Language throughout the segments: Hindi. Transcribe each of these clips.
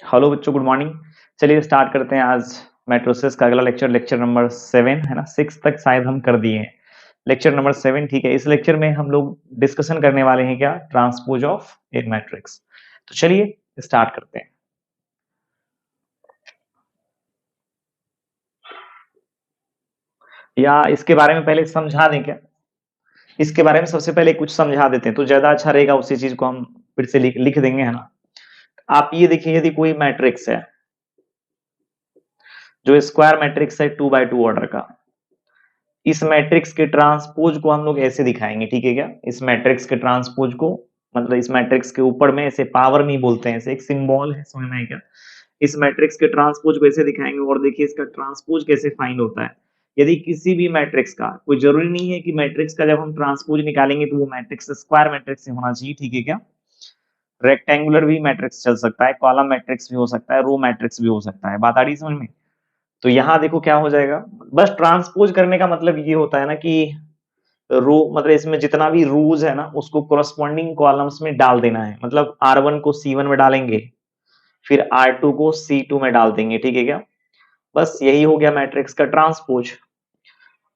हेलो बच्चों, गुड मॉर्निंग। चलिए स्टार्ट करते हैं आज मैट्रिसेस का अगला लेक्चर, लेक्चर नंबर 7 है ना। 6 तक शायद हम कर दिए हैं, लेक्चर नंबर 7। ठीक है, इस लेक्चर में हम लोग डिस्कशन करने वाले हैं क्या, ट्रांसपोज ऑफ ए मैट्रिक्स। तो चलिए स्टार्ट करते हैं। या इसके बारे में पहले समझा दें क्या, इसके बारे में सबसे पहले कुछ समझा देते हैं तो ज्यादा अच्छा रहेगा। उसी चीज को हम फिर से लिख देंगे, है ना। आप ये देखिए, यदि कोई मैट्रिक्स है जो स्क्वायर मैट्रिक्स है 2 by 2 ऑर्डर का, इस मैट्रिक्स के ट्रांसपोज को हम लोग ऐसे दिखाएंगे। ठीक है क्या, इस मैट्रिक्स के ट्रांसपोज को, मतलब इस मैट्रिक्स के ऊपर में ऐसे पावर नहीं बोलते हैं, ऐसे एक सिंबल है, समझ में है क्या। इस मैट्रिक्स के ट्रांसपोज को ऐसे दिखाएंगे और देखिए इसका ट्रांसपोज कैसे फाइंड होता है। यदि किसी भी मैट्रिक्स का, कोई जरूरी नहीं है कि मैट्रिक्स का जब हम ट्रांसपोज निकालेंगे तो वो मैट्रिक्स स्क्वायर मैट्रिक्स से होना चाहिए। ठीक है क्या, रेक्टेंगुलर भी मैट्रिक्स चल सकता है, कॉलम मैट्रिक्स भी हो सकता है, रो मैट्रिक्स भी हो सकता है। बात आ रही समझ में। तो यहाँ देखो क्या हो जाएगा, बस ट्रांसपोज करने का मतलब ये होता है ना कि रो, मतलब इसमें जितना भी रोज है ना उसको कोरस्पॉन्डिंग कॉलम्स में डाल देना है। मतलब R1 को C1 में डालेंगे, फिर R2 को C2 में डाल देंगे। ठीक है क्या, बस यही हो गया मैट्रिक्स का ट्रांसपोज।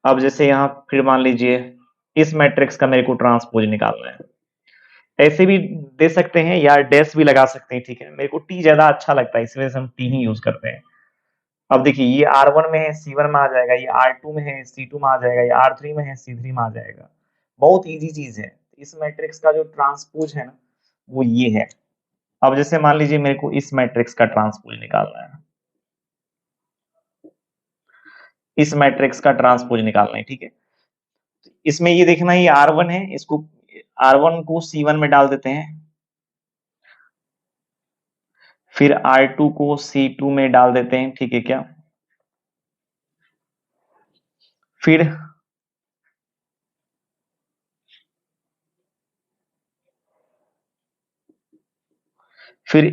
अब जैसे यहाँ फिर मान लीजिए इस मैट्रिक्स का मेरे को ट्रांसपोज निकालना है, ऐसे भी दे सकते हैं या डैश भी लगा सकते हैं। ठीक है, मेरे को टी ज्यादा अच्छा लगता है, इस वजह से हम टी ही यूज करते हैं। अब देखिए ये R1 में है C1 में आ जाएगा, ये R2 में है C2 में आ जाएगा, ये R3 में है C3 में आ जाएगा। बहुत इजी चीज है। इस मैट्रिक्स का जो ट्रांसपोज है ना वो ये है। अब जैसे मान लीजिए मेरे को इस मैट्रिक्स का ट्रांसपोज निकालना है, इस मैट्रिक्स का ट्रांसपोज निकालना है। ठीक है, इसमें ये देखना ये R1 है, इसको R1 को C1 में डाल देते हैं, फिर R2 को C2 में डाल देते हैं। ठीक है क्या, फिर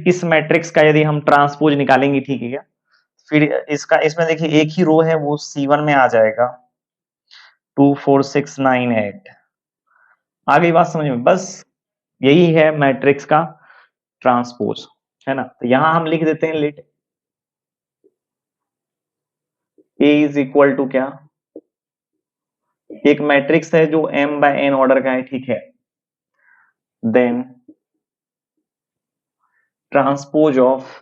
इस मैट्रिक्स का यदि हम ट्रांसपोज निकालेंगे, ठीक है क्या, फिर इसका, इसमें देखिए एक ही रो है वो C1 में आ जाएगा, 2 4 6 9 8। आ गई बात समझ में। बस यही है मैट्रिक्स का ट्रांसपोज, है ना। तो यहां हम लिख देते हैं let A is equal to क्या, एक मैट्रिक्स है जो M/N ऑर्डर का है। ठीक है, then transpose of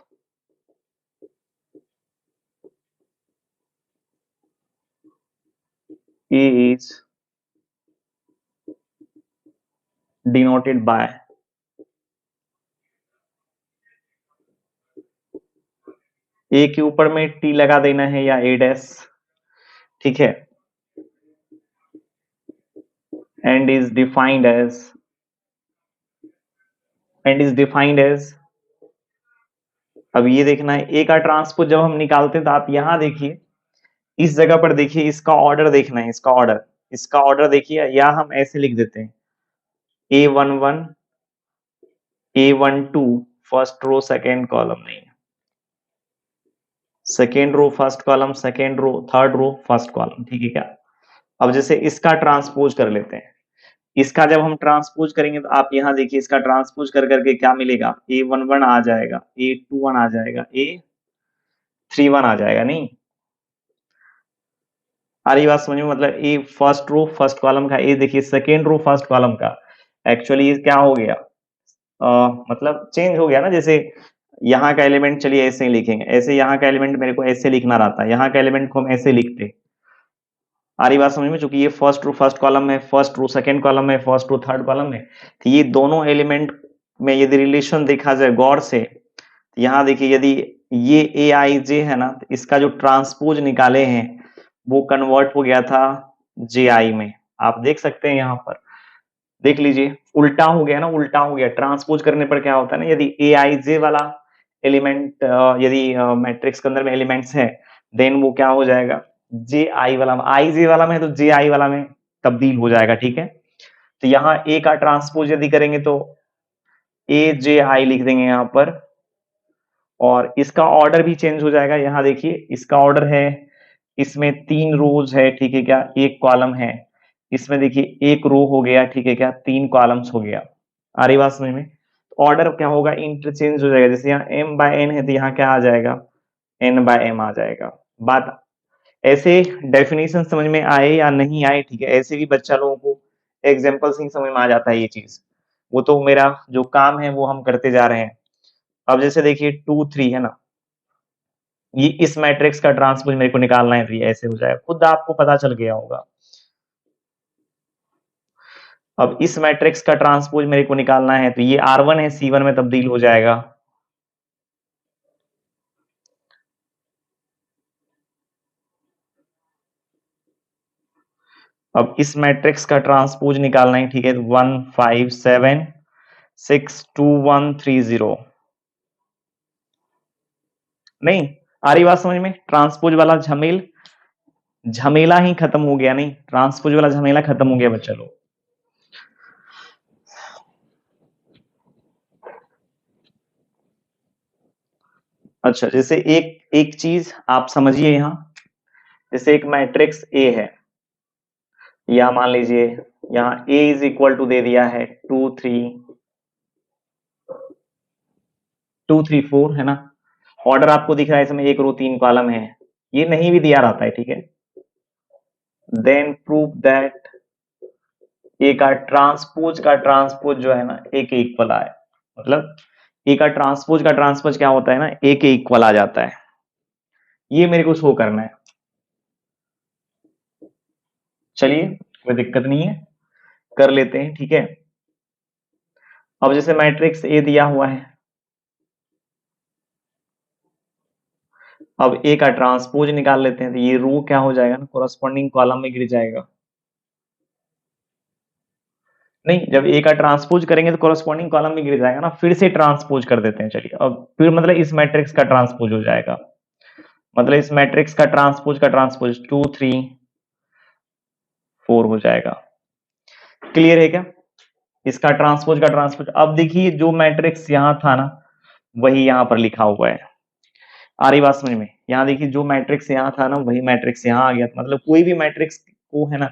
A is denoted by A के ऊपर में T लगा देना है या A डैश। ठीक है, and is defined as अब ये देखना है A का ट्रांसपोज जब हम निकालते हैं तो आप यहां देखिए, इस जगह पर देखिए, इसका ऑर्डर देखना है, इसका ऑर्डर देखिए, या हम ऐसे लिख देते हैं A11 A12 first row second column, नहीं, second row first column, second row third row first column. ठीक है क्या, अब जैसे इसका ट्रांसपोज कर लेते हैं, इसका जब हम ट्रांसपोज करेंगे तो आप यहाँ देखिए इसका ट्रांसपोज कर करके क्या मिलेगा, A11 आ जाएगा, A21 आ जाएगा, A31 आ जाएगा। नहीं आ रही बात समझ में, मतलब ए फर्स्ट रो फर्स्ट कॉलम का, ए देखिए सेकेंड रो फर्स्ट कॉलम का। एक्चुअली ये क्या हो गया, मतलब चेंज हो गया ना। जैसे यहाँ का एलिमेंट चलिए ऐसे ही लिखेंगे, ऐसे यहाँ का एलिमेंट मेरे को ऐसे लिखना रहता है, यहाँ का एलिमेंट को हम ऐसे लिखते। आ रही बात समझ में, चूंकि ये फर्स्ट रो फर्स्ट कॉलम है, फर्स्ट रो सेकंड कॉलम है, फर्स्ट रो थर्ड कॉलम है, तो ये दोनों एलिमेंट में यदि रिलेशन देखा जाए गौर से, तो यहाँ देखिए यदि ये ए आई जे है ना, तो इसका जो ट्रांसपोज निकाले हैं वो कन्वर्ट हो गया था जे आई में। आप देख सकते हैं यहाँ पर, देख लीजिए उल्टा हो गया ना, उल्टा हो गया। ट्रांसपोज करने पर क्या होता है ना, यदि ए आई जे वाला एलिमेंट, यदि मैट्रिक्स के अंदर में एलिमेंट्स है, देन वो क्या हो जाएगा, जे आई वाला में, आई जे वाला में है तो जे आई वाला में तब्दील हो जाएगा। ठीक है, तो यहाँ ए का ट्रांसपोज यदि करेंगे तो ए जे आई लिख देंगे यहाँ पर, और इसका ऑर्डर भी चेंज हो जाएगा। यहाँ देखिए इसका ऑर्डर है, इसमें 3 रोज है। ठीक है क्या, एक कॉलम है, इसमें देखिए एक रो हो गया। ठीक है क्या, 3 कॉलम्स हो गया। आ रही बात समझ में। ऑर्डर क्या होगा, इंटरचेंज हो जाएगा। जैसे यहाँ m बाय n है तो यहाँ क्या आ जाएगा, n बाय m आ जाएगा। बात ऐसे डेफिनेशन समझ में आए या नहीं आए, ठीक है, ऐसे भी बच्चा लोगों को एग्जाम्पल से ही समझ में आ जाता है ये चीज। वो तो मेरा जो काम है वो हम करते जा रहे हैं। अब जैसे देखिए 2 3 है ना, ये इस मैट्रिक्स का ट्रांसपोज मेरे को निकालना है तो ये ऐसे हो जाएगा, खुद आपको पता चल गया होगा। अब इस मैट्रिक्स का ट्रांसपोज मेरे को निकालना है तो ये R1 है C1 में तब्दील हो जाएगा। अब इस मैट्रिक्स का ट्रांसपोज निकालना है, ठीक है, 1 5 7 6 2 1 3 0। नहीं आ रही बात समझ में, ट्रांसपोज वाला झमेला ही खत्म हो गया, नहीं ट्रांसपोज वाला झमेला खत्म हो गया बच्चा लोग। अच्छा जैसे एक एक चीज आप समझिए, यहां जैसे एक मैट्रिक्स ए है, या मान लीजिए यहाँ A इज इक्वल टू दे दिया है 2 3 2 3 4 है ना, ऑर्डर आपको दिख रहा है इसमें 1 रो 3 कॉलम है, ये नहीं भी दिया रहता है, ठीक है, देन प्रूव दैट ए का ट्रांसपोज जो है ना ए के इक्वल आए, मतलब ए का ट्रांसपोज क्या होता है ना, ए के इक्वल आ जाता है, ये मेरे को शो करना है। चलिए कोई दिक्कत नहीं है, कर लेते हैं, ठीक है। अब जैसे मैट्रिक्स ए दिया हुआ है, अब ए का ट्रांसपोज निकाल लेते हैं तो ये रो क्या हो जाएगा ना, कोरस्पॉन्डिंग कॉलम में गिर जाएगा। नहीं, जब ए का ट्रांसपोज करेंगे तो कोरस्पॉन्डिंग कॉलम में गिर जाएगा ना, फिर से ट्रांसपोज कर देते हैं। चलिए अब फिर मतलब इस मैट्रिक्स का ट्रांसपोज हो जाएगा, मतलब इस मैट्रिक्स का ट्रांसपोज 2 3 4 हो जाएगा। क्लियर है क्या, इसका ट्रांसपोज का ट्रांसपोज। अब देखिए जो मैट्रिक्स यहां था ना वही यहां पर लिखा हुआ है, आ रही बात समझ में, यहाँ देखिए जो मैट्रिक्स यहाँ था ना वही मैट्रिक्स यहाँ आ गया, मतलब कोई भी मैट्रिक्स को है ना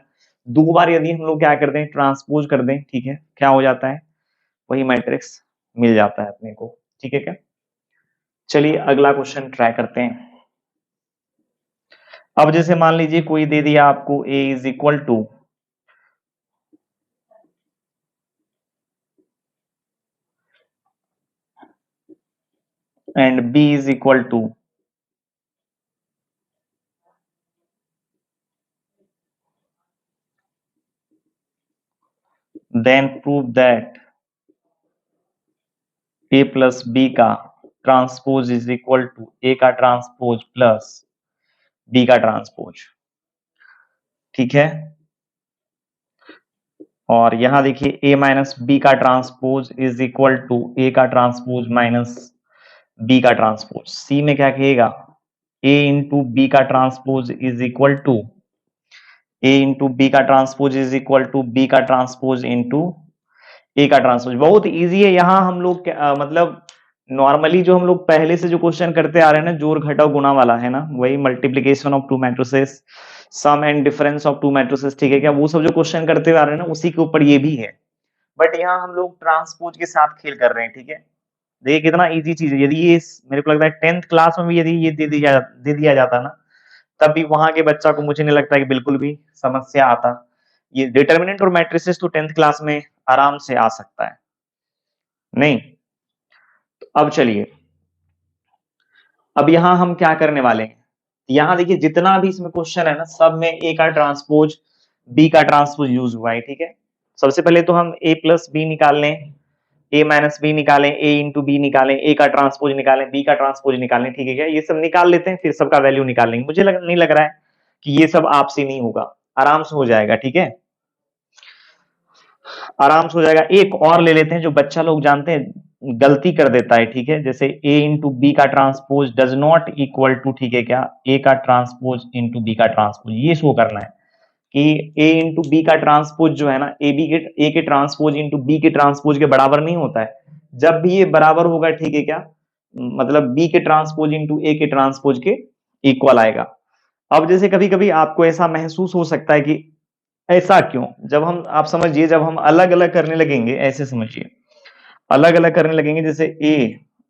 दो बार यदि हम लोग क्या कर दें, ट्रांसपोज कर दें, ठीक है, क्या हो जाता है, वही मैट्रिक्स मिल जाता है अपने को, ठीक है क्या। चलिए अगला क्वेश्चन ट्राई करते हैं। अब जैसे मान लीजिए कोई दे दिया आपको a is equal to and b is equal to, then prove that a plus B का transpose is equal to a का ट्रांसपोज प्लस b का ट्रांसपोज, ठीक है। और यहां देखिए a माइनस बी का transpose is equal to a का ट्रांसपोज माइनस b का ट्रांसपोज। c में क्या कहेगा, a इंटू बी का transpose is equal to a into B का transpose is equal to b का ट्रांसपोज इंटू a का ट्रांसपोज। बहुत इजी है, यहाँ हम लोग मतलब नॉर्मली जो हम लोग पहले से जो क्वेश्चन करते आ रहे हैं ना, जोड़ घटाव गुणा वाला है ना, वही multiplication of two matrices, sum and difference of two matrices, ठीक है क्या, वो सब जो क्वेश्चन करते आ रहे हैं ना उसी के ऊपर ये भी है, बट यहाँ हम लोग ट्रांसपोज के साथ खेल कर रहे हैं, ठीक है। देखिए कितना इजी चीज है, यदि ये मेरे को लगता है 10th क्लास में भी यदि ये दे दिया जाता ना, तब भी वहां के बच्चा को मुझे नहीं लगता कि बिल्कुल भी समस्या आता। ये डिटर्मिनेंट और मैट्रिसेस तो 10th क्लास में आराम से आ सकता है, नहीं। तो अब चलिए, अब यहां हम क्या करने वाले हैं, यहां देखिए जितना भी इसमें क्वेश्चन है ना सब में ए का ट्रांसपोज बी का ट्रांसपोज यूज हुआ है, ठीक है। सबसे पहले तो हम ए प्लस बी निकाल लें, ए माइनस बी निकालें, ए इंटू बी निकालें, ए का ट्रांसपोज निकालें, बी का ट्रांसपोज निकालें, ठीक है क्या, ये सब निकाल लेते हैं, फिर सबका वैल्यू निकाल लेंगे। मुझे नहीं लग रहा है कि ये सब आपसे नहीं होगा, आराम से हो जाएगा, ठीक है, आराम से हो जाएगा। एक और ले लेते हैं जो बच्चा लोग जानते हैं गलती कर देता है, ठीक है, जैसे a इंटू बी का transpose does not equal to, ठीक है क्या, a का ट्रांसपोज इंटू बी का ट्रांसपोज, ये शो करना है कि a इंटू बी का ट्रांसपोज जो है ना ए के ट्रांसपोज इंटू बी के ट्रांसपोज के बराबर नहीं होता है। जब भी ये बराबर होगा, ठीक है क्या, मतलब बी के ट्रांसपोज इंटू ए के ट्रांसपोज के इक्वल आएगा। अब जैसे कभी कभी आपको ऐसा महसूस हो सकता है कि ऐसा क्यों, जब हम आप समझिए जब हम अलग अलग करने लगेंगे, ऐसे समझिए, अलग अलग करने लगेंगे, जैसे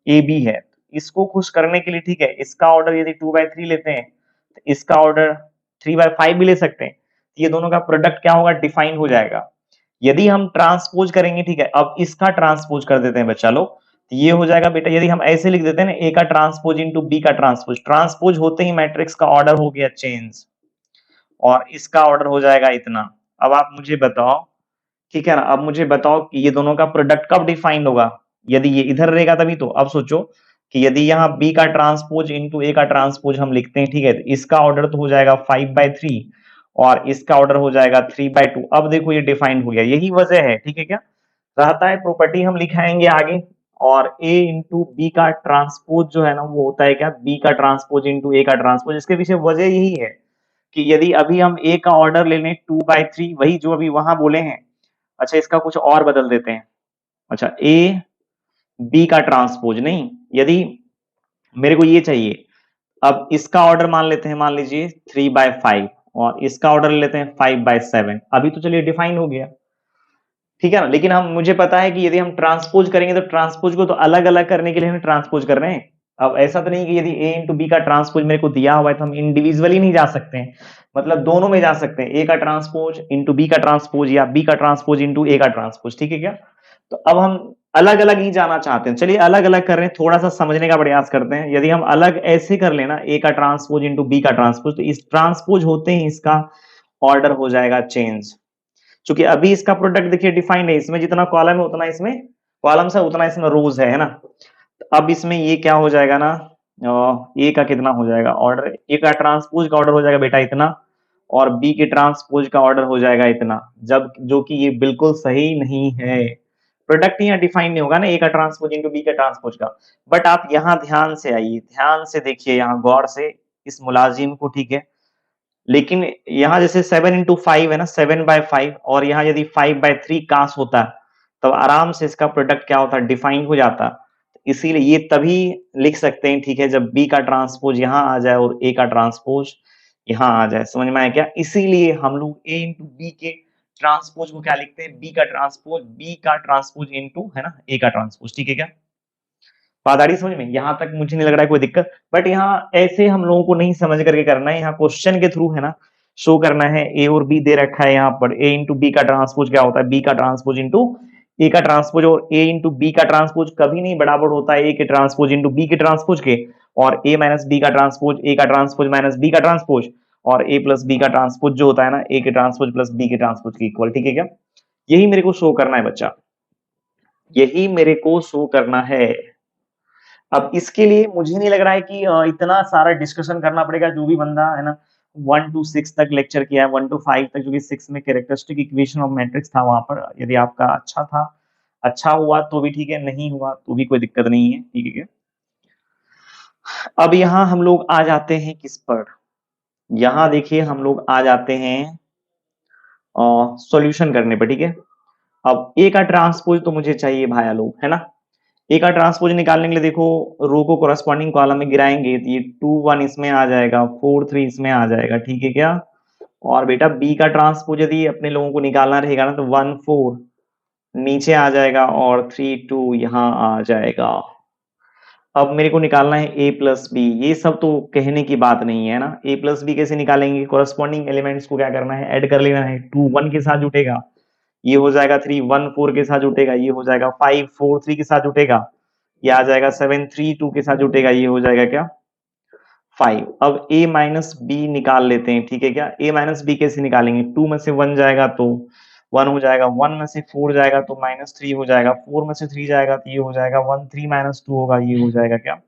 ए बी है, इसको खुश करने के लिए ठीक है, इसका ऑर्डर यदि 2/3 लेते हैं तो इसका ऑर्डर 3/5 भी ले सकते हैं, ये दोनों का प्रोडक्ट क्या होगा, डिफाइन हो जाएगा। यदि हम ट्रांसपोज करेंगे ठीक है, अब इसका ट्रांसपोज कर देते हैं बच्चा लोग, तो ये हो जाएगा बेटा, यदि हम ऐसे लिख देते हैं ना, ए का ट्रांसपोज इंटू बी का ट्रांसपोज, ट्रांसपोज होते ही मैट्रिक्स का ऑर्डर हो गया चेंज, और इसका ऑर्डर हो जाएगा इतना। अब आप मुझे बताओ, ठीक है ना, अब मुझे बताओ कि ये दोनों का प्रोडक्ट कब डिफाइंड होगा, यदि ये इधर रहेगा तभी तो। अब सोचो कि यदि यहाँ बी का ट्रांसपोज इंटू ए का ट्रांसपोज हम लिखते हैं ठीक है, तो इसका ऑर्डर तो हो जाएगा 5/3 और इसका ऑर्डर हो जाएगा 3/2। अब देखो ये डिफाइंड हो गया, यही वजह है, ठीक है क्या रहता है, प्रॉपर्टी हम लिखाएंगे आगे। और a इंटू बी का ट्रांसपोज जो है ना, वो होता है क्या, बी का ट्रांसपोज इंटू ए का ट्रांसपोज। इसके पीछे वजह यही है कि यदि अभी हम a का ऑर्डर ले लें 2/3, वही जो अभी वहां बोले हैं, अच्छा इसका कुछ और बदल देते हैं, अच्छा a b का ट्रांसपोज नहीं, यदि मेरे को ये चाहिए, अब इसका ऑर्डर मान लेते हैं, मान लीजिए 3/5 और इसका ऑर्डर लेते हैं 5/7, अभी तो चलिए डिफाइन हो गया, ठीक है ना। लेकिन हम मुझे पता है कि यदि हम ट्रांसपोज करेंगे तो ट्रांसपोज को तो अलग अलग करने के लिए हमें ट्रांसपोज कर रहे हैं। अब ऐसा तो नहीं कि यदि a इंटू बी का ट्रांसपोज मेरे को दिया हुआ है तो हम इंडिविजुअली नहीं जा सकते हैं, मतलब दोनों में जा सकते हैं, a का ट्रांसपोज इंटू बी का ट्रांसपोज या b का ट्रांसपोज इंटू a का ट्रांसपोज, ठीक है क्या। तो अब हम अलग अलग ही जाना चाहते हैं, चलिए अलग अलग कर रहे हैं, थोड़ा सा समझने का प्रयास करते हैं। यदि हम अलग ऐसे कर लेना, a का ट्रांसपोज इंटू बी का ट्रांसपोज, तो इस ट्रांसपोज होते ही इसका ऑर्डर हो जाएगा चेंज। चूंकि अभी इसका प्रोडक्ट देखिए डिफाइंड है, इसमें जितना कॉलम है उतना इसमें कॉलम्स है, उतना इसमें रोज है ना। अब इसमें ये क्या हो जाएगा ना, ए का कितना हो जाएगा ऑर्डर, ए का ट्रांसपोज का ऑर्डर हो जाएगा बेटा इतना, और बी के ट्रांसपोज का ऑर्डर हो जाएगा इतना, जब जो कि ये बिल्कुल सही नहीं है, प्रोडक्ट यहाँ डिफाइन नहीं होगा ना, ए का ट्रांसपोज इंटू बी के ट्रांसपोज का। बट आप यहाँ ध्यान से आइए, ध्यान से देखिए यहाँ गौर से इस मुलाजिम को, ठीक है। लेकिन यहाँ जैसे 7/5 है ना, 7/5, और यहाँ यदि 5/3 कास्ट होता तब आराम से इसका प्रोडक्ट क्या होता, डिफाइन हो जाता। इसीलिए ये तभी लिख सकते हैं ठीक है, जब बी का ट्रांसपोज यहाँ आ जाए और ए का ट्रांसपोज यहाँ आ जाए, समझ में आया क्या। इसीलिए हम लोग ए इंटू बी के ट्रांसपोज को क्या लिखते हैं, बी का ट्रांसपोज इंटू है ना ए का ट्रांसपोज, ठीक है क्या। बात आ रही समझ में, यहाँ तक मुझे नहीं लग रहा है कोई दिक्कत। बट यहाँ ऐसे हम लोगों को नहीं समझ करके करना है, यहाँ क्वेश्चन के थ्रू है ना शो करना है। ए और बी दे रखा है यहाँ पर, ए इंटू बी का ट्रांसपोज क्या होता है, बी का ट्रांसपोज इंटू ए का ट्रांसपोज, और ए इंटू बी का ट्रांसपोज कभी नहीं बराबर होता है ए के ट्रांसपोज इंटू बी के ट्रांसपोज के, और ए माइनस बी का ट्रांसपोज ए का ट्रांसपोज माइनस बी का ट्रांसपोज, और ए प्लस बी का ट्रांसपोज जो होता है ना ए के ट्रांसपोज प्लस बी के ट्रांसपोज के इक्वल, ठीक है क्या। यही मेरे को शो करना है बच्चा, यही मेरे को शो करना है। अब इसके लिए मुझे नहीं लग रहा है कि इतना सारा डिस्कशन करना पड़ेगा, जो भी बंदा है ना 1 to 6 तक लेक्चर किया है, 1 to 5 तक, जो कि 6 में कैरेक्टरिस्टिक इक्वेशन ऑफ मैट्रिक्स था वहां पर, यदि आपका अच्छा था, अच्छा हुआ तो भी ठीक है, नहीं हुआ तो भी कोई दिक्कत नहीं है, ठीक है। अब यहाँ हम लोग आ जाते हैं किस पर, यहाँ देखिए हम लोग आ जाते हैं सॉल्यूशन करने पर, ठीक है। अब ए का ट्रांसपोज तो मुझे चाहिए भाया लोग, है ना। ए का ट्रांसपोज निकालने के लिए देखो रो को कोरस्पॉन्डिंग कॉलम में गिराएंगे तो ये 2 1 इसमें आ जाएगा, 4 3 इसमें आ जाएगा, ठीक है क्या। और बेटा बी का ट्रांसपोज यदि अपने लोगों को निकालना रहेगा ना, तो 1 4 नीचे आ जाएगा और 3 2 यहाँ आ जाएगा। अब मेरे को निकालना है ए प्लस बी, ये सब तो कहने की बात नहीं है ना। ए प्लस बी कैसे निकालेंगे, कोरस्पॉन्डिंग एलिमेंट्स को क्या करना है, ऐड कर लेना है। 2 1 के साथ जुटेगा, ये हो जाएगा 3 1 4 के साथ जुटेगा, ये हो जाएगा 5 4 3 के साथ जुटेगा, ये आ जाएगा 7 3 2 के साथ जुटेगा, ये हो जाएगा क्या 5। अब a माइनस बी निकाल लेते हैं, ठीक है क्या। a माइनस बी कैसे निकालेंगे, 2 में से 1 जाएगा तो 1 हो जाएगा, 1 में से 4 जाएगा तो -3 हो जाएगा, 4 में से 3 जाएगा तो ये हो जाएगा 1, 3 - 2 होगा, ये हो जाएगा क्या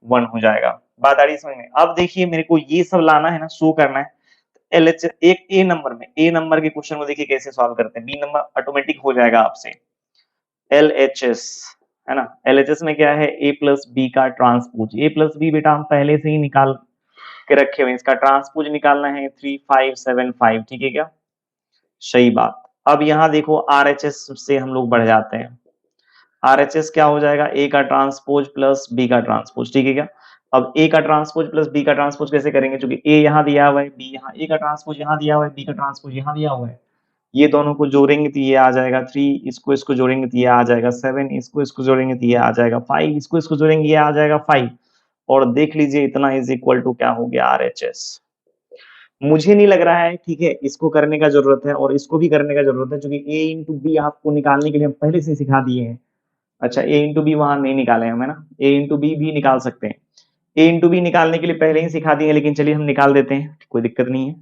1 हो जाएगा। बात आ रही है समझ में। अब देखिए मेरे को ये सब लाना है ना, शो करना है। LHS एक ए नंबर में, ए नंबर के क्वेश्चन को देखिए कैसे सॉल्व करते हैं, बी नंबर ऑटोमेटिक हो जाएगा आपसे। LHS है ना, LHS में क्या है, ए प्लस बी का ट्रांसपोज। ए प्लस बी बेटा हम पहले से ही निकाल के रखे हुए, इसका ट्रांसपोज निकालना है 3 5 7 5, ठीक है क्या, सही बात। अब यहाँ देखो RHS से हम लोग बढ़ जाते हैं। RHS क्या हो जाएगा, ए का ट्रांसपोज प्लस बी का ट्रांसपोज, ठीक है क्या। अब ए का ट्रांसपोज प्लस बी का ट्रांसपोज कैसे करेंगे, क्योंकि ए यहाँ दिया हुआ है, बी यहाँ, ए का ट्रांसपोज यहाँ दिया हुआ है, बी का ट्रांसपोज यहाँ दिया हुआ है, ये दोनों को जोड़ेंगे तो ये आ जाएगा 3, इसको इसको जोड़ेंगे तो ये आ जाएगा 7, इसको इसको जोड़ेंगे तो ये आ जाएगा 5, इसको इसको जोड़ेंगे ये आ जाएगा 5। और देख लीजिए इतना इज इक्वल टू क्या हो गया, आरएचएस। मुझे नहीं लग रहा है, ठीक है, इसको करने का जरूरत है और इसको भी करने का जरूरत है, क्योंकि ए इंटू बी आपको निकालने के लिए हम पहले से सिखा दिए हैं। अच्छा, ए इंटू बी वहां नहीं निकाले हम, है ना, ए इंटू बी भी निकाल सकते हैं। ए इंटू बी निकालने के लिए पहले ही सिखा दिए हैं, लेकिन चलिए हम निकाल देते हैं, कोई दिक्कत नहीं है।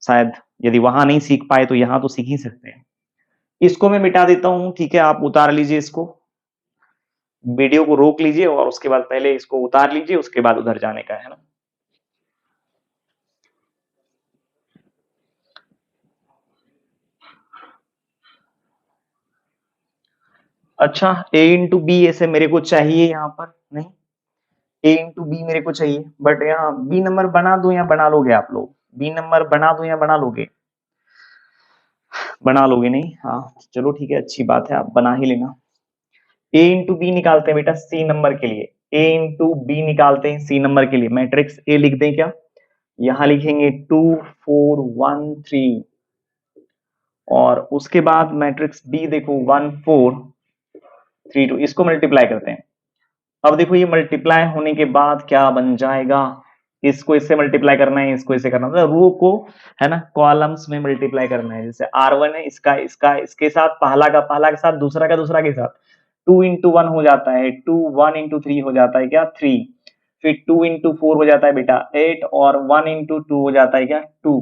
शायद यदि वहां नहीं सीख पाए तो यहाँ तो सीख ही सकते हैं। इसको मैं मिटा देता हूँ, ठीक है, आप उतार लीजिए इसको, वीडियो को रोक लीजिए और उसके बाद पहले इसको उतार लीजिए, उसके बाद उधर जाने का है ना। अच्छा, a इंटू बी ऐसे मेरे को चाहिए यहाँ पर, नहीं, a इंटू बी मेरे को चाहिए, बट यहाँ बी नंबर बना दो या बना लोगे आप लोग, बी नंबर बना दो या बना लोगे, बना लोगे नहीं, हाँ चलो ठीक है, अच्छी बात है, आप बना ही लेना। a इंटू बी निकालते हैं बेटा सी नंबर के लिए, a इंटू बी निकालते हैं सी नंबर के लिए, मैट्रिक्स a लिख दें क्या, यहाँ लिखेंगे 2 4 1 3, और उसके बाद मैट्रिक्स बी देखो 1 4 3 2, इसको मल्टीप्लाई करते हैं। अब देखो ये मल्टीप्लाई होने के बाद क्या बन जाएगा, इसको इससे मल्टीप्लाई करना है, इसको इससे करना है, मतलब रो को, है ना, कॉलम्स में मल्टीप्लाई करना है। जैसे R1 है, इसका इसका इसके साथ, पहला के साथ, दूसरा का दूसरा के साथ, 2 इंटू 1 हो जाता है 2, 1 इंटू 3 हो जाता है क्या 3, फिर 2 इंटू 4 हो जाता है बेटा 8, और 1 इंटू 2 हो जाता है क्या 2।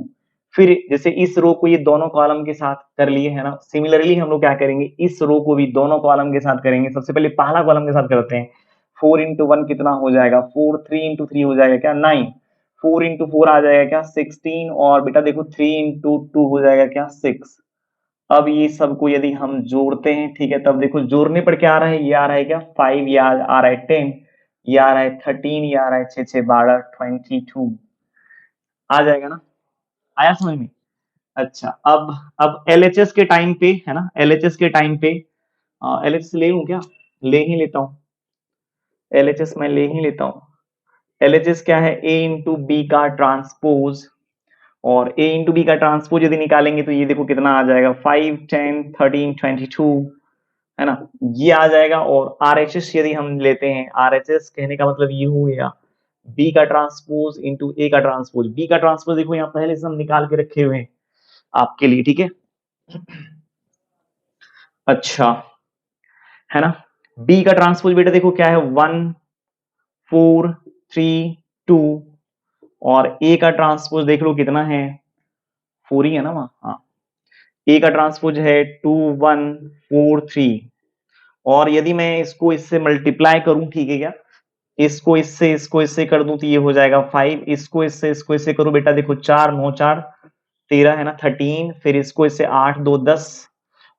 फिर जैसे इस रो को ये दोनों कॉलम के साथ कर लिए, है ना, सिमिलरली हम लोग क्या करेंगे, इस रो को भी दोनों कॉलम के साथ करेंगे। सबसे पहले पहला कॉलम के साथ करते हैं, 4 इंटू 1 कितना हो जाएगा 4, 3 इंटू 3 हो जाएगा क्या 9, 4 इंटू 4 आ जाएगा क्या 16, और बेटा देखो 3 इंटू 2 हो जाएगा क्या 6। अब ये सबको यदि हम जोड़ते हैं, ठीक है, तब देखो जोड़ने पर क्या आ रहा है, ये आ रहा है क्या 5, ये आ रहा है 10, ये आ रहा है 13, ये आ रहा है 6 6 12 22, आ जाएगा ना, आया समझ में। अच्छा, अब एलएचएस के टाइम पे, है ना, एलएचएस के टाइम पे, एलएचएस ले लूं क्या, ले ही लेता हूँ, एलएचएस मैं ले ही लेता हूँ। एलएचएस क्या है, ए इंटू बी का ट्रांसपोज, और ए इंटू बी का ट्रांसपोज यदि निकालेंगे तो ये देखो कितना आ जाएगा 5 10 13 22, है ना, ये आ जाएगा। और आरएचएस यदि हम लेते हैं, आरएचएस कहने का मतलब ये हो गया बी का ट्रांसपोज इंटू ए का ट्रांसपोज। बी का ट्रांसपोज देखो यहाँ पहले से हम निकाल के रखे हुए हैं आपके लिए, ठीक है। अच्छा, है ना, बी का ट्रांसपोज बेटा देखो क्या है 1 4 3 2, और ए का ट्रांसपोज देख लो कितना है 4 ही है ना वहां, हाँ, ए का ट्रांसपोज है 2 1 4 3, और यदि मैं इसको इससे मल्टीप्लाई करूं, ठीक है क्या, इसको इससे कर दूं तो ये हो जाएगा 5, इसको इससे करो बेटा देखो 4 9 4 13, है ना 13, फिर इसको इससे 8 2 10,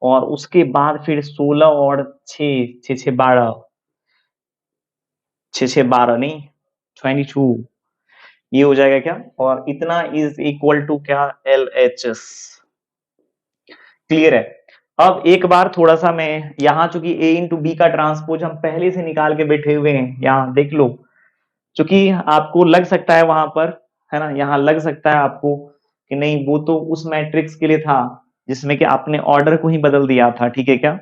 और उसके बाद फिर 16 और 6 6 6 12, 6 6 12 नहीं 22, ये हो जाएगा क्या, और इतना इज इक्वल टू क्या LHS। क्लियर है। अब एक बार थोड़ा सा मैं यहाँ, चूंकि a इंटू बी का ट्रांसपोज हम पहले से निकाल के बैठे हुए हैं, यहाँ देख लो, चूंकि आपको लग सकता है वहां पर, है ना, यहाँ लग सकता है आपको कि नहीं वो तो उस मैट्रिक्स के लिए था जिसमें कि आपने ऑर्डर को ही बदल दिया था, ठीक है क्या,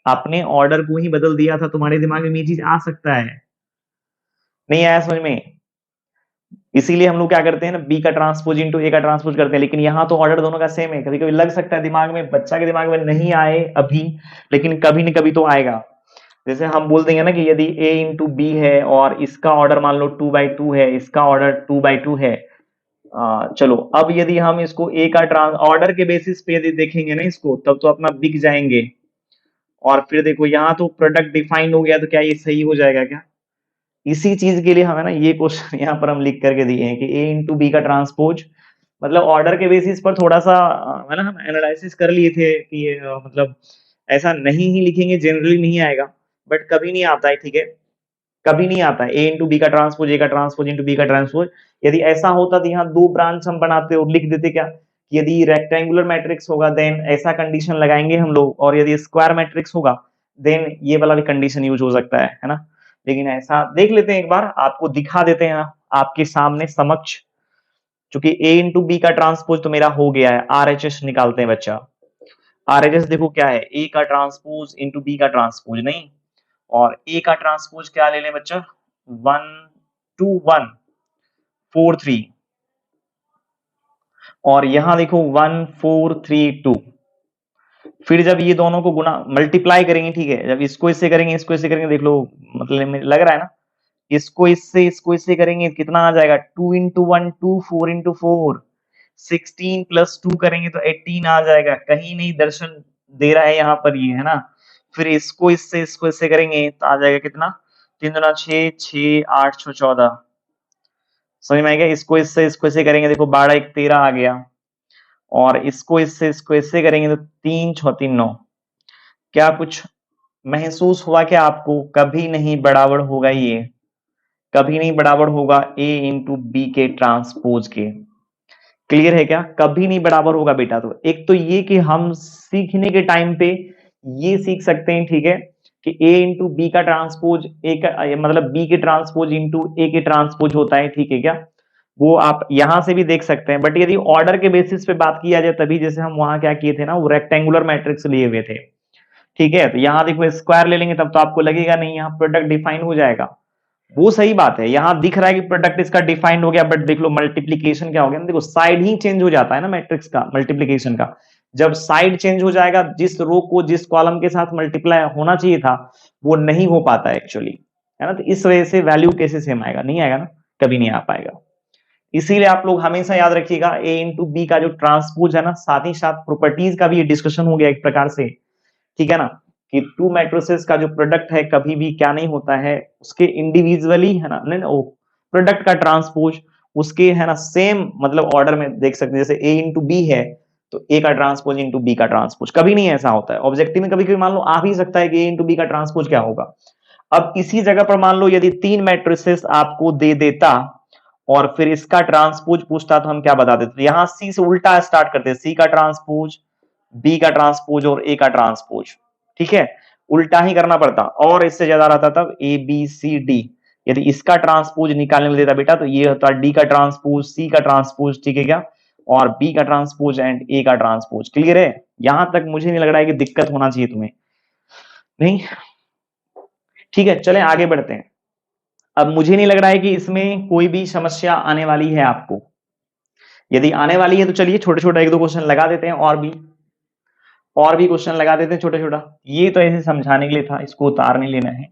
आपने ऑर्डर को ही बदल दिया था, तुम्हारे दिमाग में ये चीज आ सकता है, नहीं आया समझ में। इसीलिए हम लोग क्या करते हैं ना, बी का ट्रांसपोज इंटू ए का ट्रांसपोज करते हैं, लेकिन यहाँ तो ऑर्डर दोनों का सेम है। कभी कभी लग सकता है दिमाग में, बच्चा के दिमाग में नहीं आए अभी, लेकिन कभी न कभी तो आएगा। जैसे हम बोल देंगे ना कि यदि a इंटू बी है और इसका ऑर्डर मान लो 2/2 है, इसका ऑर्डर 2/2 है, चलो अब यदि हम इसको a का ट्रांस ऑर्डर के बेसिस पे यदि देखेंगे ना इसको, तब तो अपना बिक जाएंगे। और फिर देखो यहाँ तो प्रोडक्ट डिफाइन हो गया, तो क्या ये सही हो जाएगा क्या। इसी चीज के लिए हमें ना ये क्वेश्चन यहाँ पर हम लिख करके दिए हैं कि a इंटू बी का ट्रांसपोज, मतलब ऑर्डर के बेसिस पर थोड़ा सा, है ना, हम एनालिसिस कर लिए थे कि ये मतलब ऐसा नहीं ही लिखेंगे, जनरली नहीं आएगा, बट कभी नहीं आता है, ठीक है, कभी नहीं आता है ए इंटू बी का ट्रांसपोज, ए का ट्रांसपोज इंटू बी का ट्रांसपोज। यदि ऐसा होता तो यहाँ दो ब्रांच हम बनाते और लिख देते क्या, कि यदि रेक्टेंगुलर मैट्रिक्स होगा देन ऐसा कंडीशन लगाएंगे हम लोग, और यदि स्क्वायर मैट्रिक्स होगा देन ये वाला भी कंडीशन यूज हो सकता है ना। लेकिन ऐसा देख लेते हैं, एक बार आपको दिखा देते हैं आपके सामने समक्ष, क्योंकि ए इंटू बी का ट्रांसपोज तो मेरा हो गया है, RHS निकालते हैं बच्चा। RHS देखो क्या है, A का ट्रांसपोज इंटू B का ट्रांसपोज, नहीं, और A का ट्रांसपोज क्या ले लें बच्चा, 1 2 1 4 3, और यहां देखो 1 4 3 2। फिर जब ये दोनों को गुना मल्टीप्लाई करेंगे, ठीक है, जब इसको इससे करेंगे, इसको इससे करेंगे, देख लो, मतलब लग रहा है ना, इसको इससे करेंगे, कितना आ जाएगा, 2 इंटू 1 2, 4 इंटू 4 16 प्लस 2 करेंगे तो 18 आ जाएगा। कहीं नहीं दर्शन दे रहा है यहाँ पर, ये है ना। फिर इसको इससे करेंगे तो आ जाएगा कितना, 3 दूना 6, 6 8 6 14। समझ में आएगा। इसको इससे करेंगे, देखो 12 1 13 आ गया, और इसको इससे करेंगे तो 3 6 3 9। क्या कुछ महसूस हुआ क्या आपको? कभी नहीं बराबर होगा ये, कभी नहीं बराबर होगा A इंटू बी के ट्रांसपोज के। क्लियर है क्या? कभी नहीं बराबर होगा बेटा। तो एक तो ये कि हम सीखने के टाइम पे ये सीख सकते हैं, ठीक है, कि A इंटू बी का ट्रांसपोज, ए का मतलब B के ट्रांसपोज इंटू A के ट्रांसपोज होता है, ठीक है क्या? वो आप यहां से भी देख सकते हैं। बट यदि ऑर्डर के बेसिस पे बात किया जाए तभी, जैसे हम वहां क्या किए थे ना, वो रेक्टेंगुलर मैट्रिक्स लिए हुए थे, ठीक है। तो यहाँ देखो स्क्वायर ले लेंगे तब तो आपको लगेगा नहीं, यहाँ प्रोडक्ट डिफाइन हो जाएगा। वो सही बात है, यहां दिख रहा है कि प्रोडक्ट इसका डिफाइंड हो गया, बट देख लो मल्टीप्लीकेशन क्या हो गया ना, देखो साइड ही चेंज हो जाता है ना मैट्रिक्स का, मल्टीप्लीकेशन का। जब साइड चेंज हो जाएगा, जिस रो को जिस कॉलम के साथ मल्टीप्लाई होना चाहिए था वो नहीं हो पाता है एक्चुअली, है ना। तो इस वजह से वैल्यू कैसे सेम आएगा, नहीं आएगा ना, कभी नहीं आ पाएगा। इसीलिए आप लोग हमेशा याद रखिएगा, ए इंटू बी का जो ट्रांसपोज है ना, साथ ही साथ प्रॉपर्टीज का भी डिस्कशन हो गया एक प्रकार से, ठीक है ना, कि टू मैट्रिसेस का जो प्रोडक्ट है कभी भी क्या नहीं होता है, उसके इंडिविजुअली, है ना, नहीं वो प्रोडक्ट का ट्रांसपोज उसके, है ना, सेम मतलब ऑर्डर में देख सकते हैं। जैसे ए इंटू बी है तो ए का ट्रांसपोज इंटू बी का ट्रांसपोज, कभी नहीं ऐसा होता है ऑब्जेक्टिव में। कभी कभी मान लो आ भी सकता है कि ए इंटू बी का ट्रांसपोज क्या होगा। अब इसी जगह पर मान लो यदि तीन मैट्रिसेस आपको दे देता और फिर इसका ट्रांसपोज पूछता तो हम क्या बता देते? यहां सी से उल्टा स्टार्ट करते, सी का ट्रांसपोज, बी का ट्रांसपोज और ए का ट्रांसपोज, ठीक है, उल्टा ही करना पड़ता। और इससे ज्यादा रहता तब ए बी सी डी, यदि इसका ट्रांसपोज निकालने में देता बेटा तो ये होता डी का ट्रांसपोज, सी का ट्रांसपोज, ठीक है क्या, और बी का ट्रांसपोज एंड ए का ट्रांसपोज। क्लियर है? यहां तक मुझे नहीं लग रहा है कि दिक्कत होना चाहिए तुम्हें, नहीं, ठीक है। चलें आगे बढ़ते हैं। अब मुझे नहीं लग रहा है कि इसमें कोई भी समस्या आने वाली है आपको। यदि आने वाली है तो चलिए छोटे छोटे एक दो क्वेश्चन लगा देते हैं, और भी क्वेश्चन लगा देते हैं छोटा छोटा। ये तो ऐसे समझाने के लिए था, इसको उतार नहीं लेना है।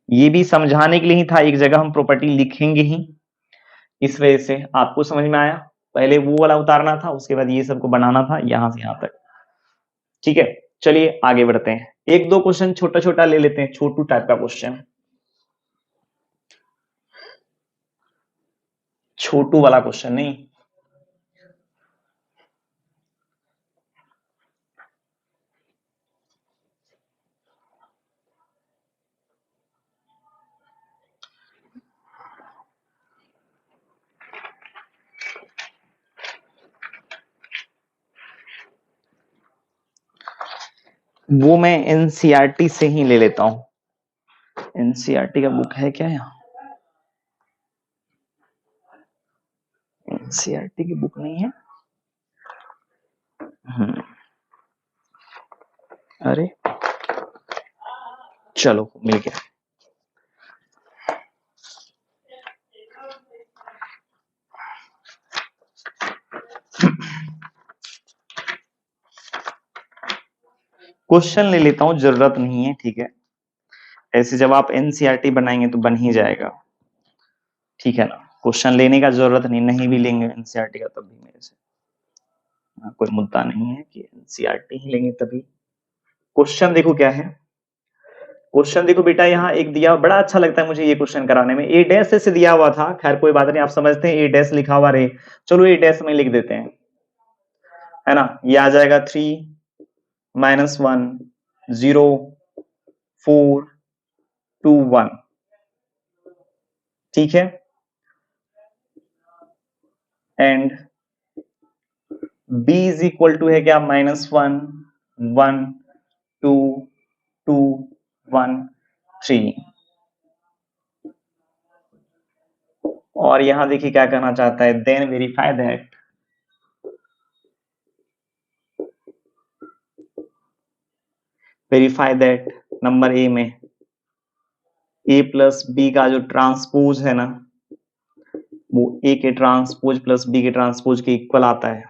ये भी समझाने के लिए ही था, एक जगह हम प्रॉपर्टी लिखेंगे ही, इस वजह से आपको समझ में आया। पहले वो वाला उतारना था, उसके बाद ये सबको बनाना था यहां से यहां तक, ठीक है। चलिए आगे बढ़ते हैं, एक दो क्वेश्चन छोटा छोटा ले लेते हैं, छोटू टाइप का क्वेश्चन, छोटू वाला क्वेश्चन नहीं। वो मैं एनसीईआरटी से ही ले लेता हूं। एनसीईआरटी का बुक है क्या यहाँ? एनसीईआरटी की बुक नहीं है। अरे चलो मिल गया। क्वेश्चन ले लेता हूं, जरूरत नहीं है, ठीक है। ऐसे जब आप एनसीईआरटी बनाएंगे तो बन ही जाएगा, ठीक है ना। क्वेश्चन लेने का जरूरत नहीं, नहीं भी लेंगे एनसीईआरटी का तब भी मेरे से कोई मुद्दा नहीं है कि एनसीईआरटी ही लेंगे तभी। क्वेश्चन देखो क्या है, क्वेश्चन देखो बेटा, यहाँ एक दिया, बड़ा अच्छा लगता है मुझे ये क्वेश्चन कराने में। ए डैश से दिया हुआ था, खैर कोई बात नहीं, आप समझते हैं ए डैश लिखा हुआ रहे, चलो ए डैश में लिख देते हैं, है ना। ये आ जाएगा 3 -1 0 4 2 1, ठीक है। And b is equal to है क्या, -1 1 2 2 1 3। और यहां देखिए क्या कहना चाहता है, then verify that verify that number A में ए प्लस बी का जो ट्रांसपोज है ना, वो ए के ट्रांसपोज प्लस बी के ट्रांसपोज के इक्वल आता है।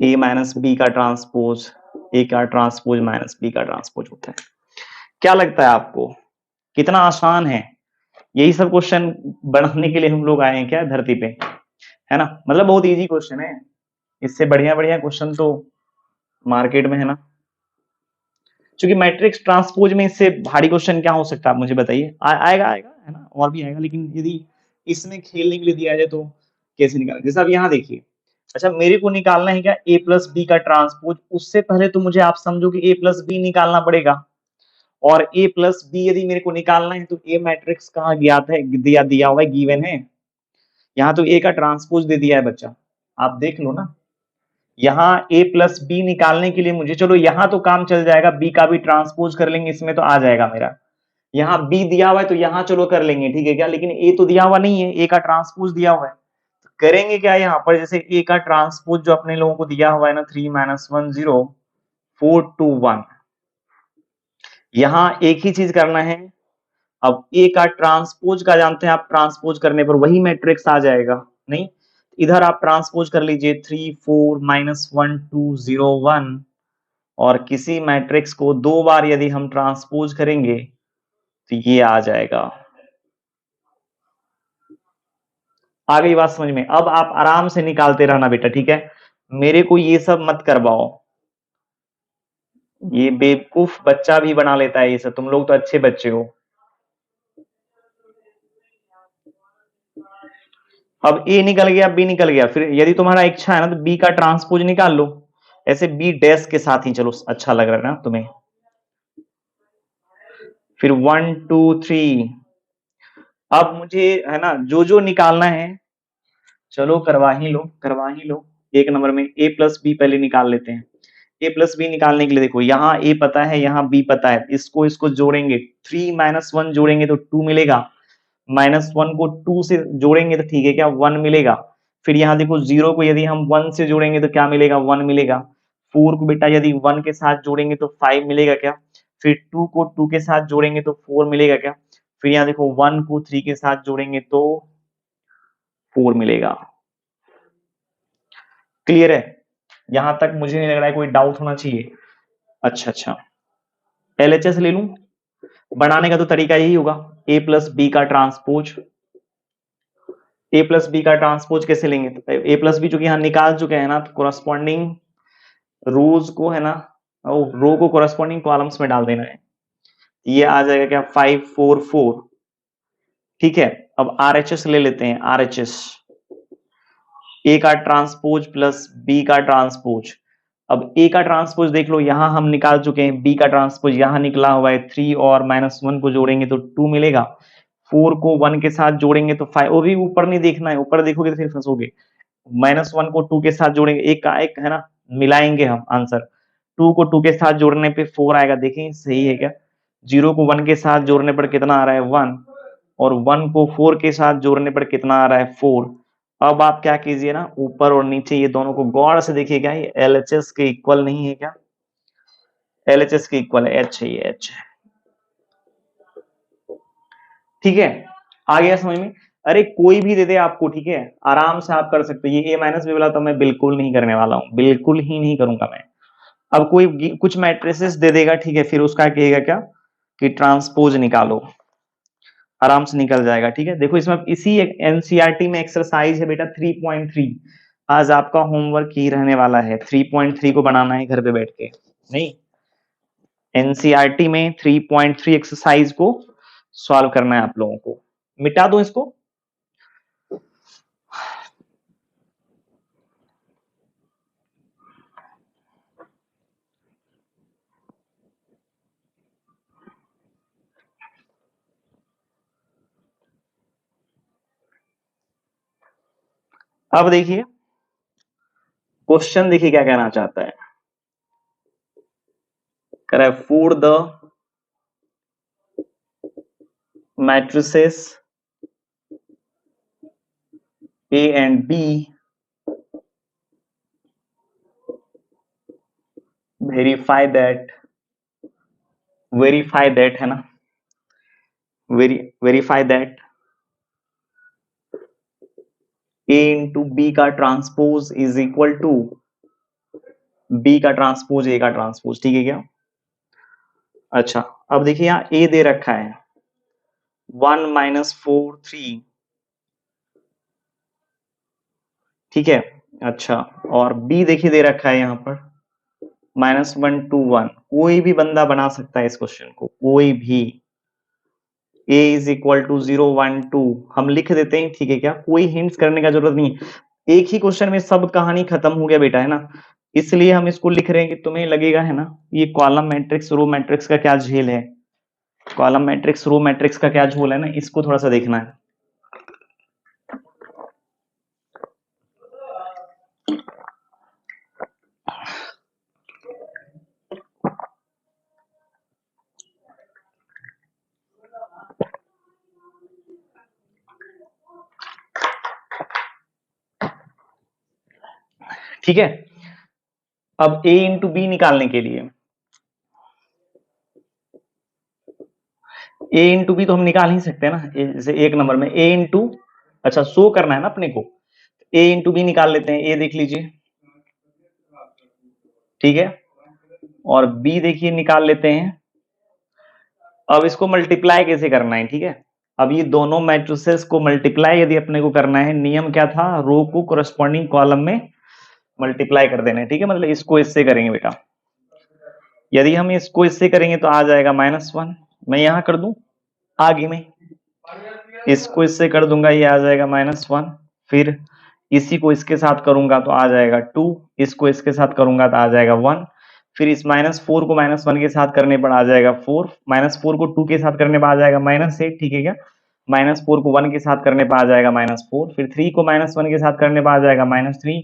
ए माइनस बी का ट्रांसपोज ए का ट्रांसपोज माइनस बी का ट्रांसपोज होता है। क्या लगता है आपको कितना आसान है? यही सब क्वेश्चन बनाने के लिए हम लोग आए हैं क्या धरती पे, है ना? मतलब बहुत इजी क्वेश्चन है, इससे बढ़िया बढ़िया क्वेश्चन तो मार्केट में है ना। क्योंकि मैट्रिक्स ट्रांसपोज में इससे भारी क्वेश्चन क्या हो सकता है आप मुझे बताइए। आएगा आएगा है ना, और भी आएगा, लेकिन यदि इसमें खेलने के लिए दिया जाए तो कैसे निकालें? जैसे अब यहाँ देखिए, अच्छा मेरे को निकालना है क्या ए प्लस बी का ट्रांसपोज, उससे पहले तो मुझे आप समझो कि ए प्लस बी निकालना पड़ेगा। और ए प्लस बी यदि मेरे को निकालना है तो ए मैट्रिक्स कहाँ ज्ञात है, दिया दिया हुआ है, गिवन है। यहाँ तो ए का ट्रांसपोज दे दिया है बच्चा, आप देख लो ना। यहाँ ए प्लस बी निकालने के लिए मुझे, चलो यहाँ तो काम चल जाएगा, बी का भी ट्रांसपोज कर लेंगे, इसमें तो आ जाएगा मेरा। यहाँ बी दिया हुआ है तो यहाँ चलो कर लेंगे, ठीक है क्या? लेकिन ए तो दिया हुआ नहीं है, ए का ट्रांसपोज दिया हुआ है। तो करेंगे क्या यहाँ पर, जैसे ए का ट्रांसपोज जो अपने लोगों को दिया हुआ है ना, 3 - 1 0 4 2 1, यहाँ एक ही चीज करना है। अब ए का ट्रांसपोज का जानते हैं आप, ट्रांसपोज करने पर वही मैट्रिक्स आ जाएगा। नहीं, इधर आप ट्रांसपोज कर लीजिए 3 4 -1 2 0 1, और किसी मैट्रिक्स को दो बार यदि हम ट्रांसपोज करेंगे तो ये आ जाएगा। आ गई बात समझ में? अब आप आराम से निकालते रहना बेटा, ठीक है? मेरे को ये सब मत करवाओ, ये बेवकूफ बच्चा भी बना लेता है ये सब, तुम लोग तो अच्छे बच्चे हो। अब ए निकल गया, बी निकल गया, फिर यदि तुम्हारा इच्छा है ना तो बी का ट्रांसपोज निकाल लो, ऐसे बी डैश के साथ ही चलो, अच्छा लग रहा है ना तुम्हें। फिर 1 2 3, अब मुझे है ना जो जो निकालना है, चलो करवा ही लो, करवा ही लो। एक नंबर में ए प्लस बी पहले निकाल लेते हैं। ए प्लस बी निकालने के लिए देखो, यहाँ ए पता है, यहाँ बी पता है, इसको इसको जोड़ेंगे, 3 - 1 जोड़ेंगे तो 2 मिलेगा, -1 को 2 से जोड़ेंगे तो ठीक है क्या, 1 मिलेगा। फिर यहाँ देखो 0 को यदि हम 1 से जोड़ेंगे तो क्या मिलेगा, 1 मिलेगा। 4 को बेटा यदि 1 के साथ जोड़ेंगे तो 5 मिलेगा क्या। फिर 2 को 2 के साथ जोड़ेंगे तो 4 मिलेगा क्या। फिर यहाँ देखो 1 को 3 के साथ जोड़ेंगे तो 4 मिलेगा। क्लियर है? यहां तक मुझे नहीं लग रहा है कोई डाउट होना चाहिए। अच्छा अच्छा, एलएचएस ले लूं, बनाने का तो तरीका यही होगा, ए प्लस बी का ट्रांसपोज। ए प्लस बी का ट्रांसपोज कैसे लेंगे, तो ए प्लस बी चूंकि यहाँ निकाल चुके हैं ना, तो कोरस्पॉन्डिंग रोज को है ना, रो को कोरस्पॉन्डिंग कॉलम्स में डाल देना है। ये आ जाएगा क्या, 5 4 4। ठीक है, अब आरएचएस ले लेते हैं, आरएचएस ए का ट्रांसपोज प्लस बी का ट्रांसपोज। अब ए का ट्रांसपोज देख लो, यहां हम निकाल चुके हैं, बी का ट्रांसपोज यहां निकला हुआ है, 3 और -1 को जोड़ेंगे तो 2 मिलेगा, 4 को 1 के साथ जोड़ेंगे तो 5, वो भी ऊपर नहीं देखना है, ऊपर देखोगे तो फिर फंसोगे। -1 को 2 के साथ जोड़ेंगे, एक का एक है ना, मिलाएंगे हम आंसर, 2 को 2 के साथ जोड़ने पे 4 आएगा, देखें सही है क्या। 0 को 1 के साथ जोड़ने पर कितना आ रहा है, 1, और 1 को 4 के साथ जोड़ने पर कितना आ रहा है, 4। अब आप क्या कीजिए ना, ऊपर और नीचे ये दोनों को गौर से देखिएगा, ये एलएचएस के इक्वल नहीं है क्या, एलएचएस के इक्वल है, एच है, ये एच है। ठीक है, आ गया समझ में? अरे कोई भी दे दे आपको, ठीक है, आराम से आप कर सकते हैं। ये ए माइनस बी वाला तो मैं बिल्कुल नहीं करने वाला हूं, बिल्कुल ही नहीं करूंगा मैं। अब कोई कुछ मैट्रिसेस दे देगा, ठीक है, फिर उसका कहेगा क्या कि ट्रांसपोज निकालो, आराम से निकल जाएगा। ठीक है, देखो इसमें इसी एनसीईआरटी में एक्सरसाइज है बेटा 3.3, आज आपका होमवर्क ही रहने वाला है, 3.3 को बनाना है घर पे बैठ के। नहीं, एनसीईआरटी में 3.3 एक्सरसाइज को सॉल्व करना है आप लोगों को। मिटा दो इसको। अब देखिए क्वेश्चन, देखिए क्या कहना चाहता है, कह रहा है for the matrices A and B verify that है ना, verify that A into B का transpose is equal to B का ट्रांसपोज ए का ट्रांसपोज, ठीक है क्या? अच्छा, अब देखिए यहाँ ए दे रखा है 1-4 3, ठीक है। अच्छा, और बी देखिए दे रखा है यहाँ पर -1 2 1। कोई भी बंदा बना सकता है इस क्वेश्चन को, कोई भी। a इज इक्वल टू 0 1 2 हम लिख देते हैं, ठीक है क्या? कोई हिंट्स करने का जरूरत नहीं है, एक ही क्वेश्चन में सब कहानी खत्म हो गया बेटा, है ना। इसलिए हम इसको लिख रहे हैं कि तुम्हें लगेगा, है ना, ये कॉलम मैट्रिक्स रो मैट्रिक्स का क्या झेल है, कॉलम मैट्रिक्स रो मैट्रिक्स का क्या झोल है ना, इसको थोड़ा सा देखना है। ठीक है, अब a इंटू बी निकालने के लिए a इंटू बी तो हम निकाल ही सकते हैं ना, जैसे एक नंबर में a इंटू, अच्छा शो करना है ना अपने को, a इंटू बी निकाल लेते हैं। a देख लीजिए, ठीक है, और b देखिए निकाल लेते हैं। अब इसको मल्टीप्लाई कैसे करना है, ठीक है। अब ये दोनों मैट्रिसेस को मल्टीप्लाई यदि अपने को करना है, नियम क्या था, रो को कोरस्पॉन्डिंग कॉलम में मल्टीप्लाई कर देना है, ठीक है। मतलब इसको इससे करेंगे बेटा, यदि हम इसको इससे करेंगे तो आ जाएगा -1, मैं यहां कर दूं आगे में, इसको इससे कर दूंगा, ये आ जाएगा -1, फिर इसी को इसके साथ करूंगा तो आ जाएगा 2, इसको इसके साथ करूंगा तो आ जाएगा 1, फिर इस -4 को -1 के साथ करने पर आ जाएगा 4, -4 को 2 के साथ करने पर आ जाएगा -8, ठीक है क्या। -4 को 1 के साथ करने पर आ जाएगा -4, फिर 3 को -1 के साथ करने पर आ जाएगा -3,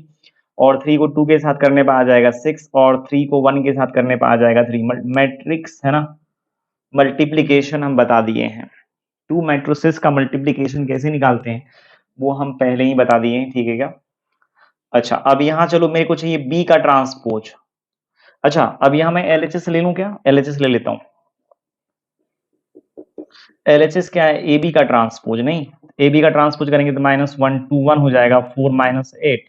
और 3 को 2 के साथ करने पर आ जाएगा 6, और 3 को 1 के साथ करने पर आ जाएगा 3। मैट्रिक्स है ना, मल्टीप्लीकेशन हम बता दिए हैं, टू मैट्रिसेस का मल्टीप्लीकेशन कैसे निकालते हैं वो हम पहले ही बता दिए हैं, ठीक है क्या। अच्छा, अब यहाँ चलो मेरे को चाहिए बी का ट्रांसपोज। अच्छा, अब यहाँ मैं एलएचएस ले लूं क्या, एलएचएस ले लेता हूं। एलएचएस क्या है, ए बी का ट्रांसपोज, नहीं ए बी का ट्रांसपोज करेंगे तो -1 2 1 हो जाएगा, 4 -8,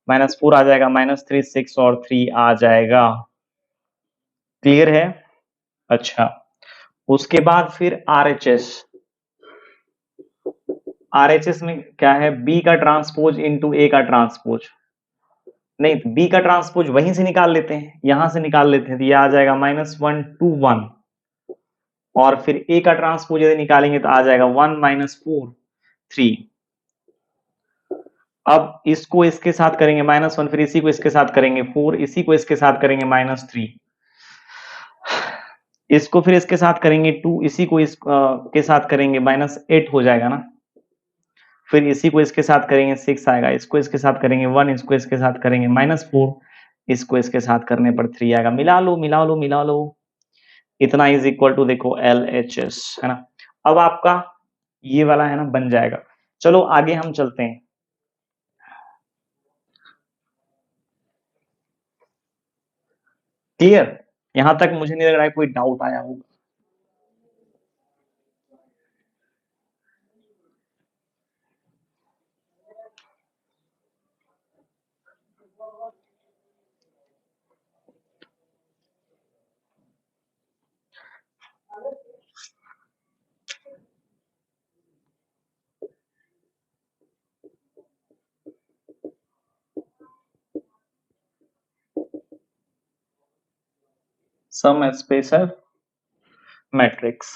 -4 आ जाएगा, -3 6, और 3 आ जाएगा। क्लियर है? अच्छा, उसके बाद फिर आरएचएस, आरएचएस में क्या है, बी का ट्रांसपोज इंटू ए का ट्रांसपोज, नहीं तो बी का ट्रांसपोज वहीं से निकाल लेते हैं, यहां से निकाल लेते हैं, तो ये आ जाएगा -1 2 1, और फिर ए का ट्रांसपोज यदि निकालेंगे तो आ जाएगा 1 -4 3। अब इसको इसके साथ करेंगे -1, फिर इसी को इसके साथ करेंगे 4, इसी को इसके साथ करेंगे -3, इसको फिर इसके साथ करेंगे 2, इसी को इस के साथ करेंगे -8 हो जाएगा ना, फिर इसी को इसके साथ करेंगे 6 आएगा, इसको इसके साथ करेंगे 1, इसको इसके साथ करेंगे -4, इसको इसके साथ करने पर 3 आएगा। मिला लो मिला लो मिला लो, इतना इज इक्वल टू देखो LHS, है ना। अब आपका ये वाला है ना बन जाएगा। चलो आगे हम चलते हैं। क्लियर? यहां तक मुझे नहीं लग रहा है कोई डाउट आया होगा। सम स्पेशल मैट्रिक्स,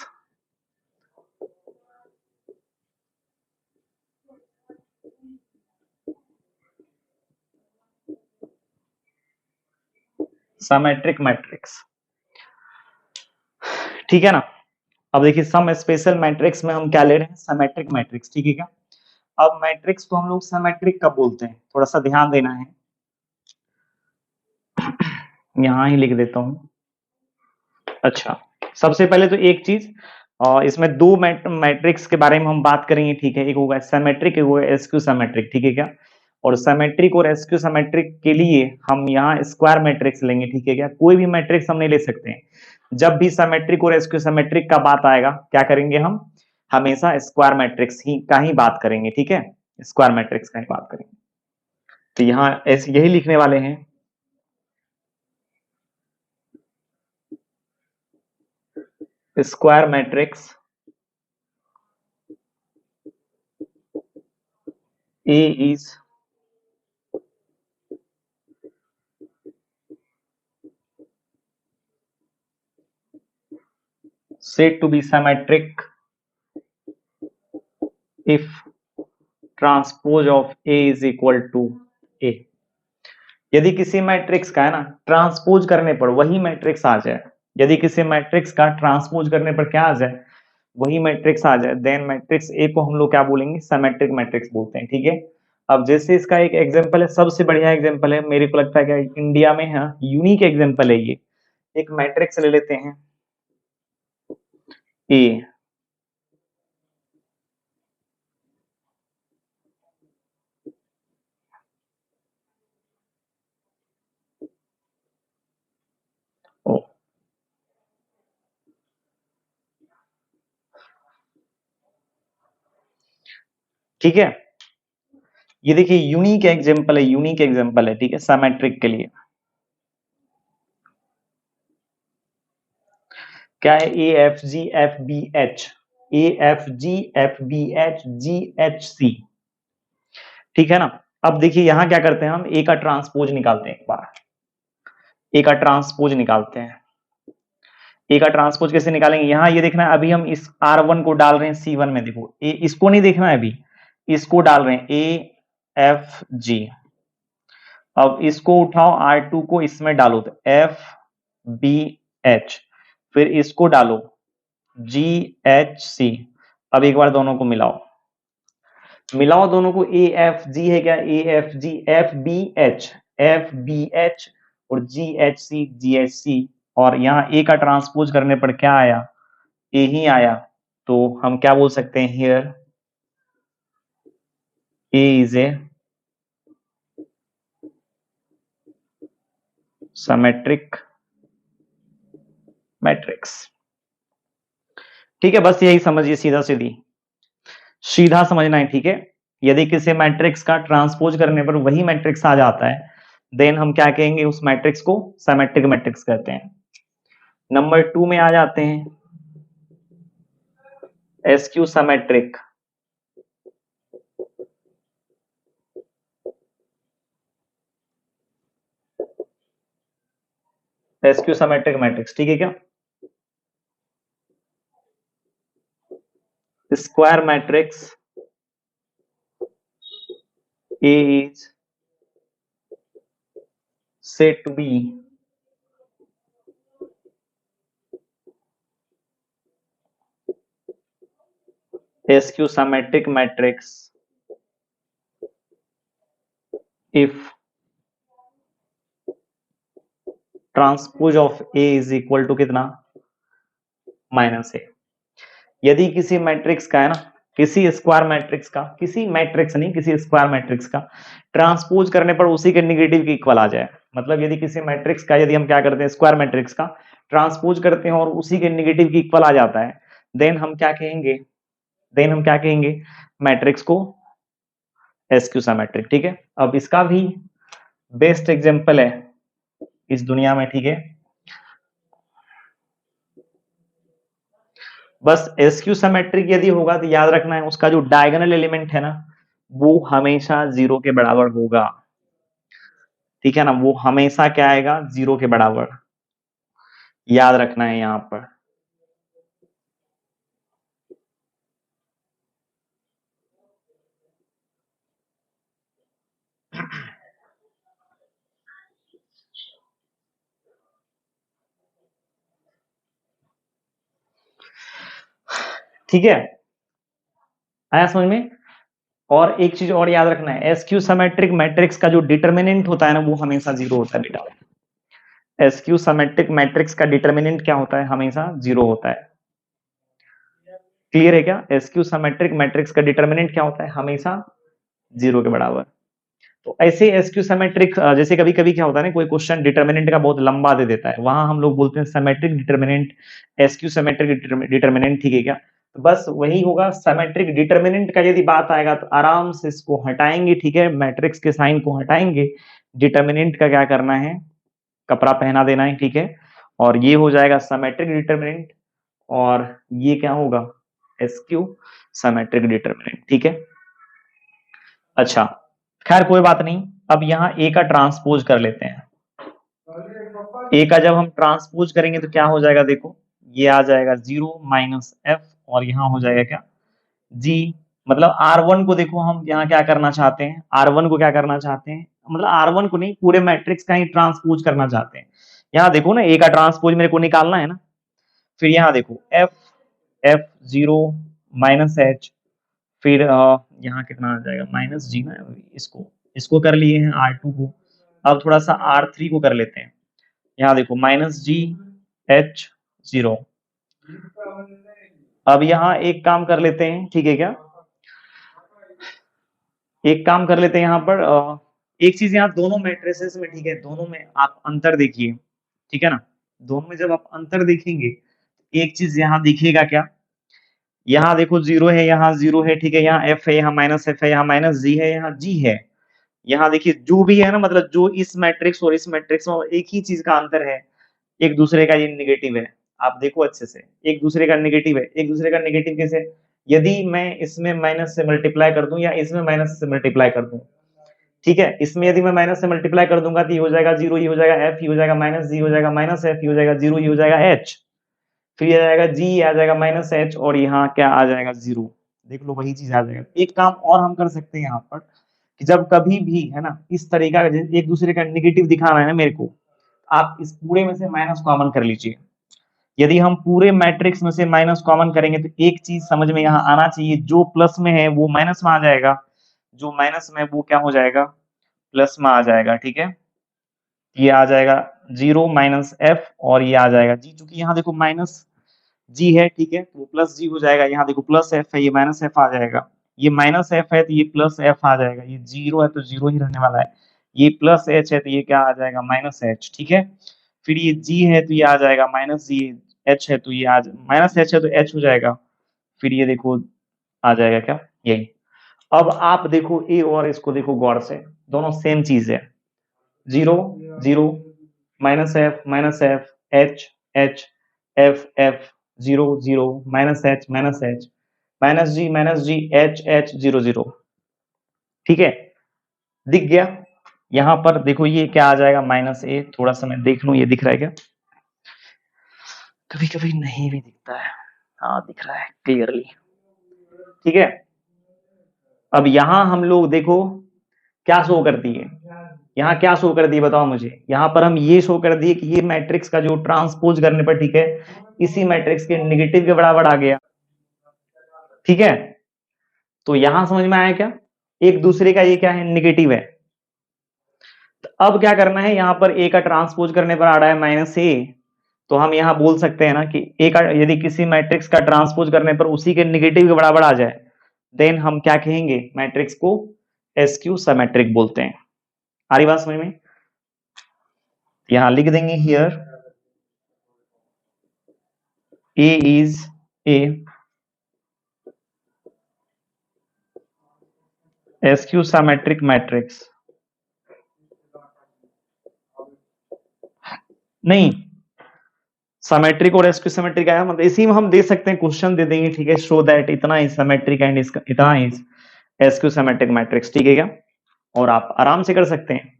समेट्रिक मैट्रिक्स, ठीक है ना। अब देखिए सम स्पेशल मैट्रिक्स में हम क्या ले रहे हैं, सिमेट्रिक मैट्रिक्स, ठीक है क्या। अब मैट्रिक्स को हम लोग सिमेट्रिक कब बोलते हैं, थोड़ा सा ध्यान देना है, यहां ही लिख देता हूं। अच्छा, सबसे पहले तो एक चीज, इसमें दो मैट्रिक्स के बारे में हम बात करेंगे, ठीक है। एक होगा सिमेट्रिक, एक होगा स्क्यू सिमेट्रिक, ठीक है क्या। और सिमेट्रिक और एसक्यू सिमेट्रिक के लिए हम यहाँ स्क्वायर मैट्रिक्स लेंगे, ठीक है क्या? कोई भी मैट्रिक्स हम नहीं ले सकते हैं। जब भी सिमेट्रिक और एसक्यू सिमेट्रिक का बात आएगा, क्या करेंगे हम? हमेशा स्क्वायर मैट्रिक्स ही का ही बात करेंगे, ठीक है? स्क्वायर मैट्रिक्स का ही बात करेंगे। तो यहाँ ऐसे यही लिखने वाले हैं। Square matrix A is said to be symmetric if transpose of A is equal to A। यदि किसी मैट्रिक्स का है ना ट्रांसपोज करने पर वही मैट्रिक्स आ जाए, यदि किसी मैट्रिक्स का ट्रांसपोज करने पर क्या आ जाए? वही मैट्रिक्स आ जाए, देन मैट्रिक्स ए को हम लोग क्या बोलेंगे? सिमेट्रिक मैट्रिक्स बोलते हैं, ठीक है? अब जैसे इसका एक एग्जांपल है, सबसे बढ़िया एग्जांपल है, मेरे को लगता है कि इंडिया में है यूनिक एग्जांपल है ये। एक मैट्रिक्स ले लेते हैं ए, ओ ठीक है, ये देखिए यूनिक एग्जांपल है, यूनिक एग्जांपल है, ठीक है, सिमेट्रिक के लिए। क्या है? A F G F B H, A F G F B H G H C, ठीक है ना? अब देखिए यहां क्या करते हैं, हम ए का ट्रांसपोज निकालते हैं, एक बार ए का ट्रांसपोज निकालते हैं। ए का ट्रांसपोज कैसे निकालेंगे? यहां ये देखना है, अभी हम इस R1 को डाल रहे हैं C1 में, देखो ए इसको नहीं देखना है, अभी इसको डाल रहे हैं ए एफ जी। अब इसको उठाओ R2 को इसमें डालो तो एफ बी एच, फिर इसको डालो जी एच सी। अब एक बार दोनों को मिलाओ, मिलाओ दोनों को, ए एफ जी है क्या? A F G F B H और जी एच सी, और यहाँ ए का ट्रांसपोज करने पर क्या आया? ए ही आया। तो हम क्या बोल सकते हैं? Here A is a symmetric matrix, ठीक है? बस यही समझिए, सीधा सीधी सीधा समझना है, ठीक है? यदि किसी मैट्रिक्स का ट्रांसपोज करने पर वही मैट्रिक्स आ जाता है, देन हम क्या कहेंगे? उस मैट्रिक्स को सिमेट्रिक मैट्रिक्स कहते हैं। नंबर 2 में आ जाते हैं, SQ symmetric. SQ symmetric matrix, ठीक है क्या? Square matrix A is said to be SQ symmetric matrix if transpose of A is equal to कितना? -A। यदि किसी मैट्रिक्स का है ना, किसी स्क्वायर मैट्रिक्स का, किसी मैट्रिक्स नहीं, किसी स्क्वायर मैट्रिक्स का ट्रांसपोज करने पर उसी के नेगेटिव के इक्वल आ जाए, मतलब यदि किसी मैट्रिक्स का, यदि हम क्या करते हैं, स्क्वायर मैट्रिक्स का ट्रांसपोज करते हैं और उसी के नेगेटिव के इक्वल आ जाता है, देन हम क्या कहेंगे? देन हम क्या कहेंगे? मैट्रिक्स को एसक्यू सिमेट्रिक, ठीक है? अब इसका भी बेस्ट एग्जांपल है इस दुनिया में, ठीक है? बस एसक्यू सिमेट्रिक यदि होगा तो याद रखना है, उसका जो डायगोनल एलिमेंट है ना, वो हमेशा 0 के बराबर होगा, ठीक है ना? वो हमेशा क्या आएगा? 0 के बराबर, याद रखना है यहां पर। ठीक है, आया समझ में? और एक चीज और याद रखना है, एसक्यू सिमेट्रिक मैट्रिक्स का जो डिटर्मिनेंट होता है ना, वो हमेशा 0 होता है बेटा। एसक्यू सिमेट्रिक मैट्रिक्स का डिटर्मिनेंट क्या होता है? हमेशा 0 होता है। क्लियर है क्या? एसक्यू सिमेट्रिक मैट्रिक्स का डिटर्मिनेंट क्या होता है? हमेशा 0 के बराबर। तो ऐसे एसक्यू सिमेट्रिक, जैसे कभी कभी क्या होता है ना, कोई क्वेश्चन डिटर्मिनेंट का बहुत लंबा दे देता है, वहां हम लोग बोलते हैं symmetric determinant, SQ symmetric determinant, ठीक है क्या? तो बस वही होगा, सिमेट्रिक डिटर्मिनेंट का यदि बात आएगा तो आराम से इसको हटाएंगे, ठीक है, मैट्रिक्स के साइन को हटाएंगे, डिटर्मिनेंट का क्या करना है, कपड़ा पहना देना है, ठीक है, और ये हो जाएगा सिमेट्रिक डिटर्मिनेंट, और ये क्या होगा, एसक्यू सिमेट्रिक डिटर्मिनेंट, ठीक है। अच्छा, खैर कोई बात नहीं, अब यहाँ ए का ट्रांसपोज कर लेते हैं। ए का जब हम ट्रांसपोज करेंगे तो क्या हो जाएगा, देखो ये आ जाएगा 0 - f, और यहाँ हो जाएगा क्या, जी, मतलब R1 को देखो हम यहाँ क्या करना चाहते हैं, R1 को क्या करना चाहते हैं, मतलब R1 को नहीं, पूरे मैट्रिक्स का ही ट्रांसपोज करना चाहते हैं। यहाँ देखो ना, ए का ट्रांसपोज मेरे को निकालना है ना, फिर यहाँ देखो f, f0 -h, फिर यहाँ कितना आ जाएगा, -g ना, इसको इसको कर लिए हैं R2 को, अब थोड़ा सा R3 को कर लेते हैं। यहाँ देखो -g h0, अब यहाँ एक काम कर लेते हैं, ठीक है क्या, एक काम कर लेते हैं यहाँ पर, एक चीज यहाँ दोनों मैट्रिसेस में, ठीक है, दोनों में आप अंतर देखिए, ठीक है ना, दोनों में जब आप अंतर देखेंगे, एक चीज यहाँ दिखेगा क्या, यहाँ देखो जीरो है, यहाँ जीरो है, ठीक है, यहाँ एफ है, यहाँ -f है, यहाँ -g है, यहाँ g है, यहाँ देखिए जो भी है ना, मतलब जो इस मैट्रिक्स और इस मैट्रिक्स में एक ही चीज का अंतर है, एक दूसरे का ये निगेटिव है। आप देखो अच्छे से, एक दूसरे का निगेटिव है, एक दूसरे का निगेटिव कैसे, यदि मैं इसमें माइनस से मल्टीप्लाई कर दूं या इसमें माइनस से मल्टीप्लाई कर दूं, ठीक है, इसमें यदि मैं माइनस से मल्टीप्लाई कर दूंगा तो ये हो जाएगा जीरो, ये हो जाएगा एफ, ये हो जाएगा -g, हो जाएगा -f, ये हो जाएगा जीरो, ये हो जाएगा h, फिर ये आ जाएगा g, आ जाएगा -h, और यहाँ क्या आ जाएगा, जीरो। देख लो वही चीज आ जाएगा। एक काम और हम कर सकते हैं यहाँ पर, कि जब कभी भी है ना इस तरीका का एक दूसरे का निगेटिव दिखाना है ना मेरे को, आप इस पूरे में से माइनस कॉमन कर लीजिए। यदि हम पूरे मैट्रिक्स में से माइनस कॉमन करेंगे तो एक चीज समझ में यहाँ आना चाहिए, जो प्लस में है वो माइनस में आ जाएगा, जो माइनस में है वो क्या हो जाएगा, प्लस में आ जाएगा, ठीक है। ये आ जाएगा 0 - f, और ये आ जाएगा g, चूंकि यहाँ देखो माइनस g है, ठीक है, तो प्लस g हो जाएगा, यहाँ देखो प्लस f है, ये -f आ जाएगा, ये -f है तो ये प्लस f आ जाएगा, ये जीरो है तो जीरो ही रहने वाला है, ये प्लस h है तो ये क्या आ जाएगा, -h, ठीक है। फिर ये g है तो ये आ जाएगा -g, h है तो ये आ -h है तो h हो जाएगा, फिर ये देखो आ जाएगा क्या, यही। अब आप देखो ए और इसको देखो गौर से, दोनों सेम चीज है, 0 0 -f h h f f 0 0 -h -g h h 0 0, ठीक है, दिख गया। यहाँ पर देखो ये क्या आ जाएगा, -a, थोड़ा सा मैं देख लूं ये दिख रहा है क्या, कभी कभी नहीं भी दिखता है, हाँ दिख रहा है क्लियरली, ठीक है। अब यहाँ हम लोग देखो क्या शो करती है, यहाँ क्या शो कर दिए बताओ मुझे, यहाँ पर हम ये शो कर दिए कि ये मैट्रिक्स का जो ट्रांसपोज करने पर, ठीक है, इसी मैट्रिक्स के निगेटिव के बराबर आ गया, ठीक है। तो यहां समझ में आया क्या, एक दूसरे का ये क्या है, निगेटिव है। तो अब क्या करना है, यहाँ पर ए का ट्रांसपोज करने पर आ रहा है -a, तो हम यहाँ बोल सकते हैं ना कि ए का यदि किसी मैट्रिक्स का ट्रांसपोज करने पर उसी के निगेटिव के बराबर आ जाए, देन हम क्या कहेंगे, मैट्रिक्स को एसक्यू सिमेट्रिक बोलते हैं। आ रही बात समझ में, यहाँ लिख देंगे here A is a sq symmetric matrix। नहीं, सिमेट्रिक और एसक्यू सिमेट्रिक आया, मतलब इसी में हम दे सकते हैं, क्वेश्चन दे देंगे, ठीक है, शो दैट इतना ही सिमेट्रिक एंड इसका इतना ही एसक्यू सिमेट्रिक मैट्रिक्स, ठीक है क्या, और आप आराम से कर सकते हैं।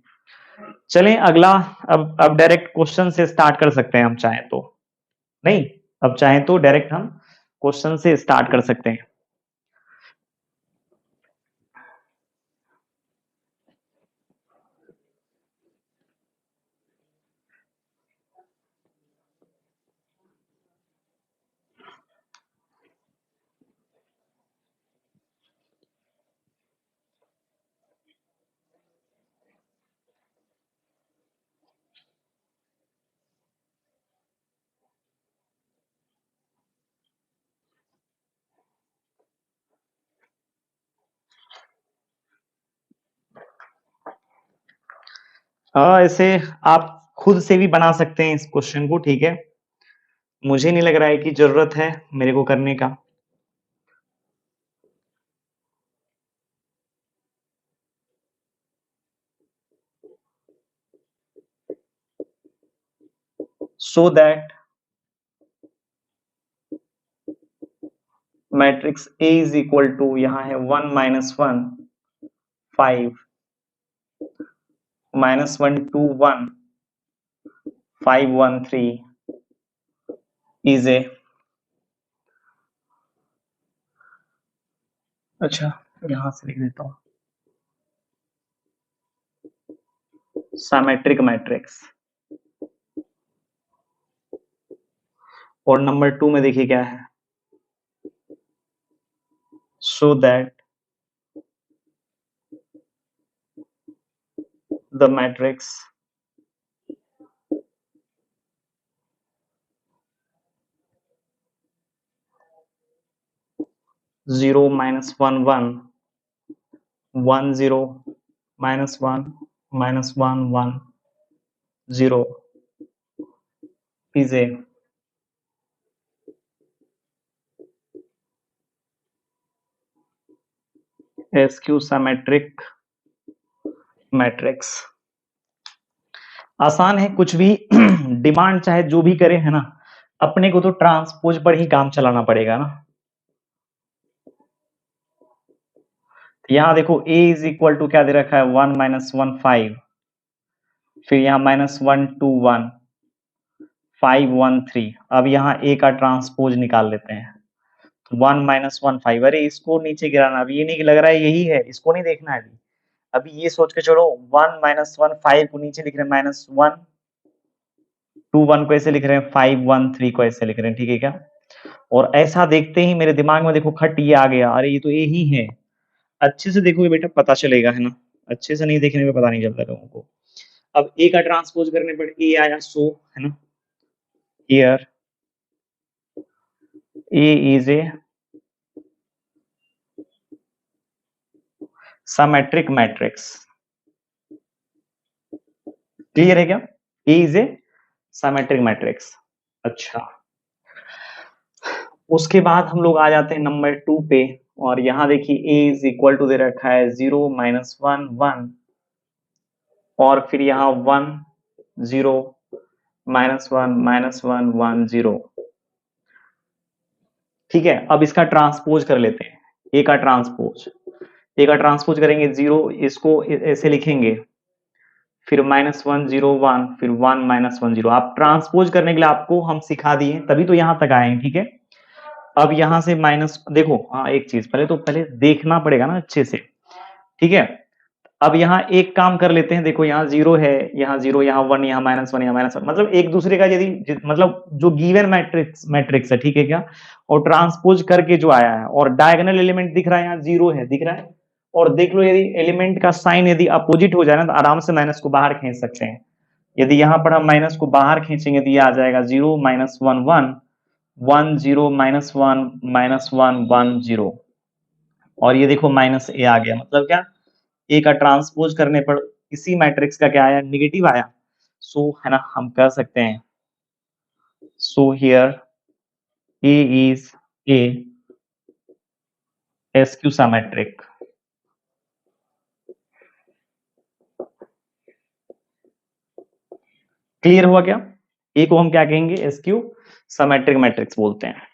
चलें अगला, अब डायरेक्ट क्वेश्चन से स्टार्ट कर सकते हैं हम चाहें तो, नहीं, अब चाहें तो डायरेक्ट हम क्वेश्चन से स्टार्ट कर सकते हैं। ऐसे आप खुद से भी बना सकते हैं इस क्वेश्चन को, ठीक है। मुझे नहीं लग रहा है कि जरूरत है मेरे को करने का। So that matrix A is equal to, यहाँ है 1 - 1 5 -1 2 1 5 1 3 इज ए, अच्छा यहां से लिख देता हूं, सिमेट्रिक मैट्रिक्स। और नंबर 2 में देखिए क्या है, so that the matrix 0 - 1 1 1 0 -1 -1 1 0 is a SQ symmetric matrix. आसान है, कुछ भी डिमांड चाहे जो भी करे, है ना, अपने को तो ट्रांसपोज पर ही काम चलाना पड़ेगा ना। यहाँ देखो a इज इक्वल टू क्या दे रखा है, 1 - 1 5, फिर यहाँ -1 2 1 5 1 3। अब यहाँ a का ट्रांसपोज निकाल लेते हैं, 1 - 1 5। अरे इसको नीचे गिराना, अभी ये नहीं लग रहा है यही है, इसको नहीं देखना है अभी। अभी ये सोच के चलो 1 - 1 5 को नीचे लिख रहे हैं, -1 2 1 को ऐसे लिख रहे हैं, 5 1 3 को ऐसे लिख रहे हैं, ठीक है क्या। और ऐसा देखते ही मेरे दिमाग में देखो खट ये आ गया, अरे ये तो ये ही है। अच्छे से देखोगे बेटा पता चलेगा, है ना, अच्छे से नहीं देखने में पता नहीं चलता लोगों को। अब ए का ट्रांसपोज करने पर ए आया, सो, है ना, here A is a symmetric matrix. Clear है क्या, ए इज ए सिमेट्रिक मैट्रिक्स। अच्छा, उसके बाद हम लोग आ जाते हैं नंबर 2 पे, और यहाँ देखिए a इज इक्वल टू दे रखा है 0 - 1 1, और फिर यहाँ 1 0 -1 -1 1 0। ठीक है, अब इसका ट्रांसपोज कर लेते हैं, a का ट्रांसपोज। a का ट्रांसपोज करेंगे 0, इसको ऐसे लिखेंगे, फिर -1 0 1, फिर 1 -1 0। आप ट्रांसपोज करने के लिए आपको हम सिखा दिए, तभी तो यहाँ तक आए हैं, ठीक है। अब यहाँ से माइनस देखो, हाँ एक चीज पहले देखना पड़ेगा ना अच्छे से, ठीक है। अब यहाँ एक काम कर लेते हैं, देखो यहाँ 0 है, यहाँ 0, यहाँ 1, यहाँ -1, यहाँ -1, मतलब एक दूसरे का यदि मतलब जो गिवन मैट्रिक्स मैट्रिक्स है, ठीक है क्या, और ट्रांसपोज करके जो आया है, और डायगोनल एलिमेंट दिख रहा है, यहाँ 0 है, दिख रहा है। और देख लो यदि एलिमेंट का साइन यदि अपोजिट हो जाए ना, तो आराम से माइनस को बाहर खींच सकते हैं। यदि यहाँ पर हम माइनस को बाहर खींचेंगे तो ये आ जाएगा 0 - 1 1 1 0 -1 -1 1 0। और ये देखो माइनस ए आ गया, मतलब क्या, ए का ट्रांसपोज करने पर इसी मैट्रिक्स का क्या आया, निगेटिव आया। सो है ना, हम कह सकते हैं so here A is a skew symmetric. Clear हुआ क्या, ए को हम क्या कहेंगे, एसक्यू सिमेट्रिक मैट्रिक्स बोलते हैं।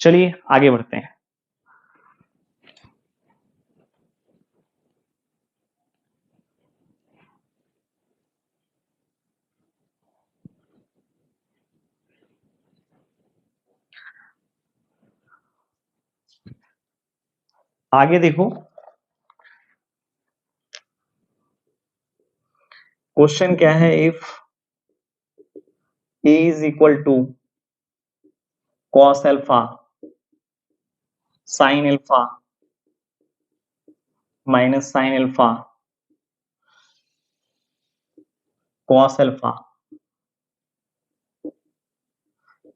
चलिए आगे बढ़ते हैं। आगे देखो, क्वेश्चन क्या है, if A is equal to cos alpha sine alpha minus sine alpha cos alpha,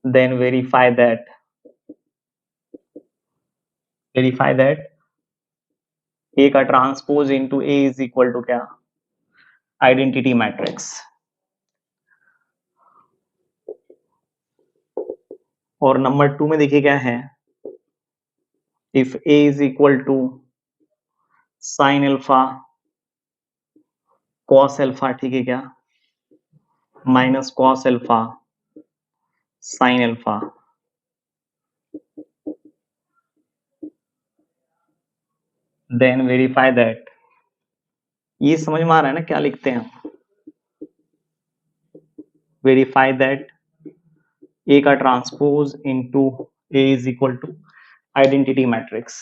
then verify that a का transpose into A is equal to क्या, आइडेंटिटी मैट्रिक्स। और नंबर 2 में देखिए क्या है, if A is equal to sine alpha cos alpha, ठीक है क्या, minus cos alpha sine alpha, then verify that. ये समझ में आ रहा है ना क्या लिखते हैं? वेरीफाई दैट ए का transpose into A is equal to identity matrix.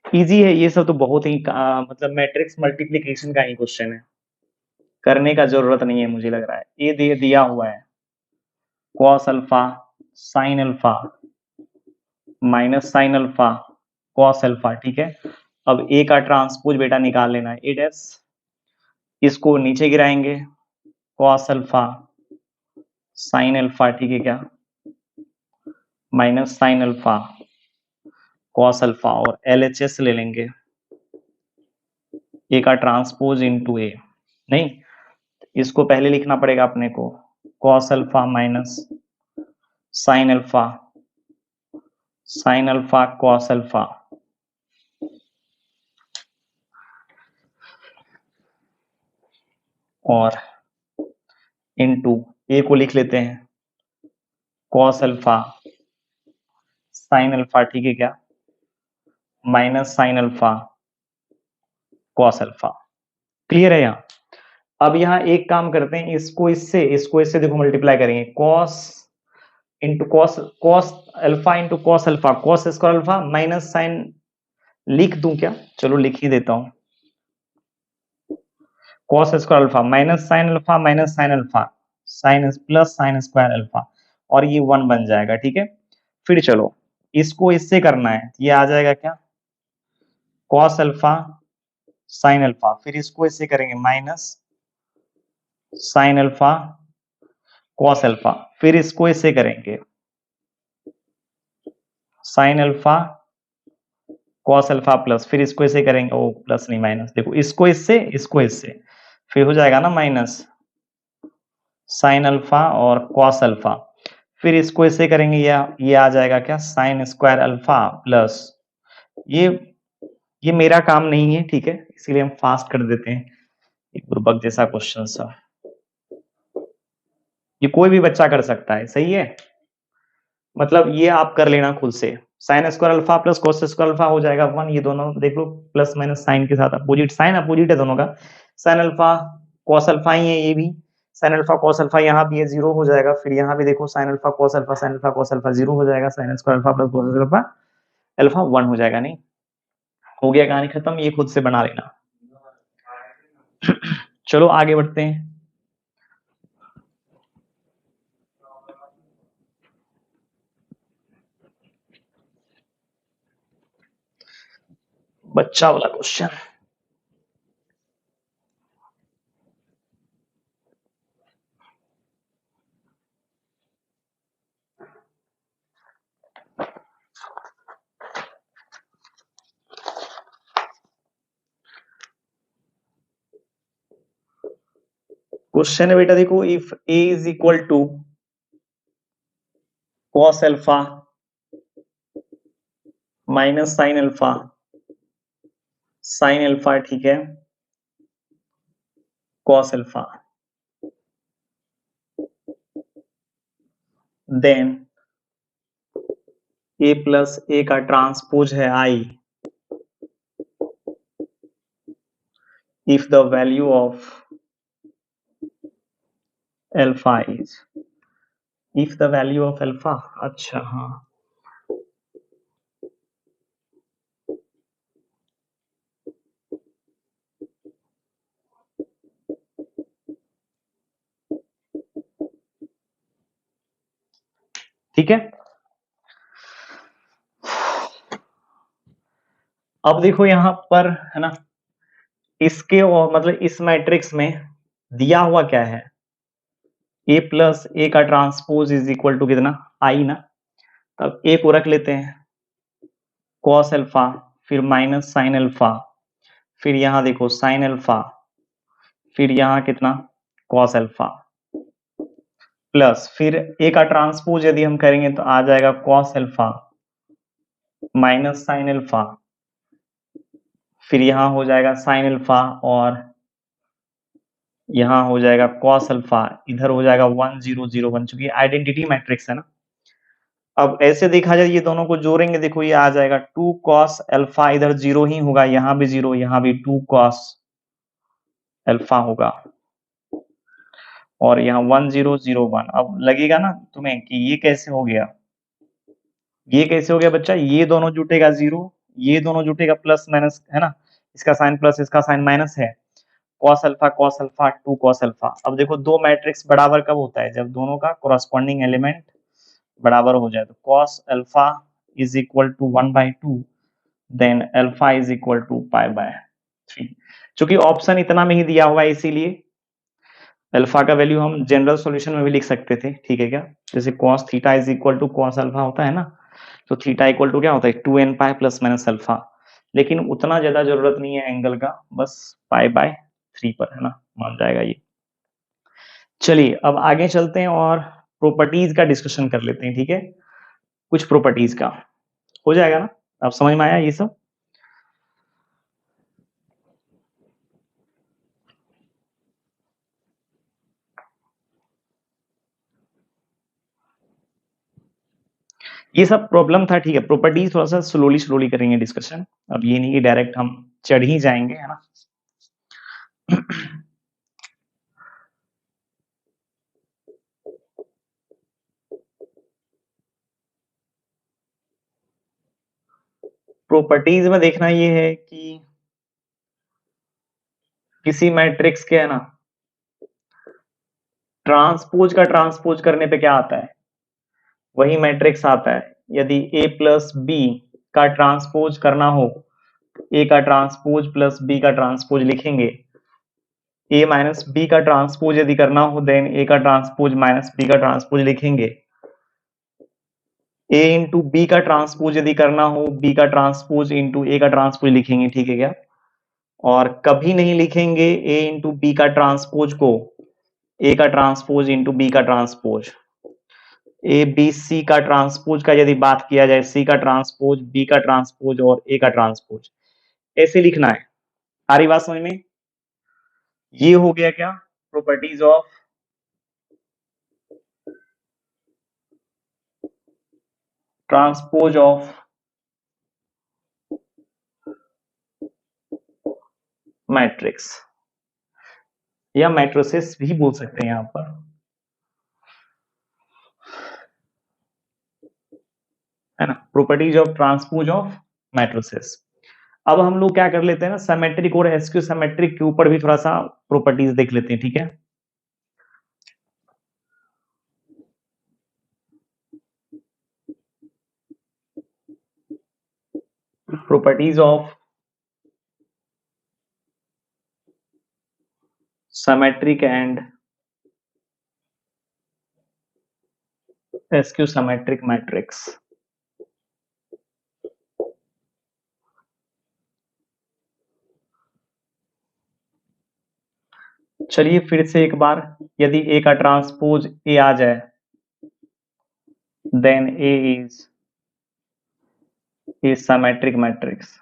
Easy है ये सब तो, बहुत ही मतलब मैट्रिक्स मल्टीप्लिकेशन का ही क्वेश्चन है, करने का जरूरत नहीं है मुझे लग रहा है। ये दिया हुआ है cos alpha sine alpha minus sine alpha cos alpha, ठीक है। अब ए का ट्रांसपोज बेटा निकाल लेना है, ए डैश, इसको नीचे गिराएंगे, कॉस अल्फा साइन अल्फा, ठीक है क्या, minus sine alpha cos alpha, और एलएचएस ले लेंगे, ए का ट्रांसपोज इनटू ए, नहीं इसको पहले लिखना पड़ेगा अपने को, cos alpha minus sine alpha cos alpha, और इनटू ए को लिख लेते हैं कॉस अल्फा साइन अल्फा, ठीक है क्या, minus sine alpha cos alpha. Clear है यहाँ? अब यहाँ एक काम करते हैं, इसको इससे देखो मल्टीप्लाई करेंगे, cos into cos, cos alpha into cos alpha, cos square alpha minus sine, लिख दूं क्या, चलो लिख ही देता हूं, cos square alpha minus sine alpha sine plus sine square alpha, और ये 1 बन जाएगा, ठीक है। फिर चलो इसको इससे करना है, ये आ जाएगा क्या, कॉस अल्फा साइन अल्फा, फिर इसको इससे करेंगे minus sine alpha cos alpha, फिर इसको इससे करेंगे sign alpha cos alpha plus, फिर इसको इससे करेंगे, ओ प्लस नहीं माइनस, देखो इसको इससे, फिर हो जाएगा ना माइनस साइन अल्फा और कॉस अल्फा, फिर इसको इससे करेंगे, ये आ जाएगा क्या, साइन स्क्वायर अल्फा प्लस, ये ये मेरा काम नहीं है, ठीक है, इसीलिए हम फास्ट कर देते हैं, एक बुर्बक जैसा क्वेश्चन सा, ये कोई भी बच्चा कर सकता है, सही है, मतलब ये आप कर लेना खुद से, sign square alpha plus cos square alpha हो जाएगा 1, ये दोनों देख लो प्लस माइनस साइन के साथ अपोजिट, साइन अपोजिट है दोनों का, साइन अल्फा कॉस अल्फा ही है, ये भी साइन अल्फा कॉस अल्फा, यहाँ भी ये 0 हो जाएगा, फिर यहाँ भी देखो साइन अल्फा कॉस अल्फा 0 हो जाएगा, sign square alpha plus cos alpha alpha 1 हो जाएगा, नहीं हो गया कहानी खत्म, ये खुद से बना लेना। चलो आगे बढ़ते हैं, बच्चा वाला क्वेश्चन, क्वेश्चन है बेटा देखो, if A is equal to cos alpha minus sine alpha, ठीक है, cos alpha, then A plus A का ट्रांसपोज है I, if the value of alpha is, if the value of alpha, अच्छा हाँ, ठीक है। अब देखो यहां पर है ना, इसके और मतलब इस मैट्रिक्स में दिया हुआ क्या है, ए प्लस ए का ट्रांसपोज इज इक्वल टू कितना, आई ना, तब ए को रख लेते हैं कॉस अल्फा, फिर माइनस साइन अल्फा, फिर यहां देखो साइन अल्फा, फिर यहाँ कितना कॉस अल्फा प्लस फिर ए का ट्रांसपोज यदि हम करेंगे तो आ जाएगा cos alpha minus sine alpha, फिर यहाँ हो जाएगा साइन अल्फा और यहाँ हो जाएगा कॉस अल्फा, इधर हो जाएगा 1 0 0 1, चूंकि आइडेंटिटी मैट्रिक्स है ना। अब ऐसे देखा जाए ये दोनों को जोड़ेंगे, देखो ये आ जाएगा 2 cos अल्फा, इधर 0 ही होगा, यहाँ भी 0, यहाँ भी 2 cos अल्फा होगा और यहाँ 1 0 0 1। अब लगेगा ना तुम्हें कि ये कैसे हो गया, ये कैसे हो गया बच्चा, ये दोनों जुटेगा 0, ये दोनों जुटेगा प्लस माइनस है ना, इसका साइन प्लस इसका साइन माइनस है, cos अल्फा 2 cos अल्फा। अब देखो दो मैट्रिक्स बराबर कब होता है, जब दोनों का कोरस्पॉन्डिंग एलिमेंट बराबर हो जाए, तो cos alpha is equal to 1/2 then alpha is equal to pi by 3। चूंकि ऑप्शन इतना में ही दिया हुआ है इसीलिए अल्फा का वैल्यू हम जनरल सॉल्यूशन में भी लिख सकते थे, ठीक है क्या, जैसे cos theta is equal to cos alpha होता है ना, तो थीटा इक्वल टू क्या होता है 2n pi plus minus alpha, लेकिन उतना ज्यादा जरूरत नहीं है एंगल का, बस पाई बाय 3 पर है ना, मान जाएगा ये। चलिए अब आगे चलते हैं और प्रॉपर्टीज का डिस्कशन कर लेते हैं, ठीक है, कुछ प्रॉपर्टीज का हो जाएगा ना, अब समझ में आया ये सब। ये सब प्रॉब्लम था, ठीक है, प्रॉपर्टीज थोड़ा सा स्लोली स्लोली करेंगे डिस्कशन, अब ये नहीं कि डायरेक्ट हम चढ़ ही जाएंगे है ना। प्रॉपर्टीज में देखना ये है कि किसी मैट्रिक्स के है ना ट्रांसपोज का ट्रांसपोज करने पे क्या आता है, वही मैट्रिक्स आता है। यदि a प्लस बी का ट्रांसपोज करना हो, a का ट्रांसपोज प्लस b का ट्रांसपोज लिखेंगे, a माइनस बी का ट्रांसपोज यदि करना हो देन a का ट्रांसपोज माइनस b का ट्रांसपोज लिखेंगे, a इंटू बी का ट्रांसपोज यदि करना हो b का ट्रांसपोज इंटू a का ट्रांसपोज लिखेंगे, ठीक है क्या, और कभी नहीं लिखेंगे a इंटू बी का ट्रांसपोज को a का ट्रांसपोज इंटू बी का ट्रांसपोज, ए बी सी का ट्रांसपोज का यदि बात किया जाए, सी का ट्रांसपोज बी का ट्रांसपोज और ए का ट्रांसपोज, ऐसे लिखना है। आ रही बात समझ में, ये हो गया क्या properties of transpose of matrix, या मैट्रिसेस भी बोल सकते हैं यहां पर, है ना, properties of transpose of matrices. अब हम लोग क्या कर लेते हैं ना, सिमेट्रिक और एसक्यू सिमेट्रिक के ऊपर भी थोड़ा सा प्रॉपर्टीज देख लेते हैं, ठीक है। Properties of symmetric and SQ symmetric matrix. चलिए फिर से एक बार, यदि ए का ट्रांसपोज ए आ जाए then A is a symmetric matrix.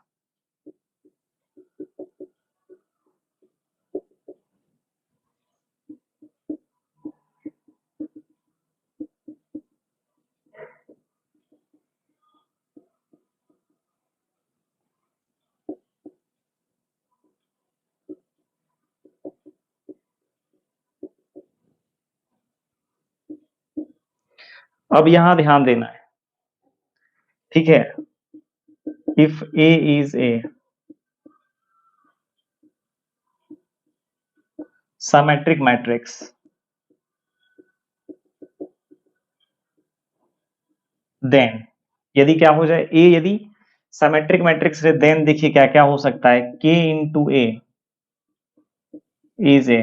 अब यहां ध्यान देना है, ठीक है, if A is a symmetric matrix then, यदि क्या हो जाए, ए यदि सिमेट्रिक मैट्रिक्स है देन देखिए क्या क्या हो सकता है, के इंटू ए इज ए,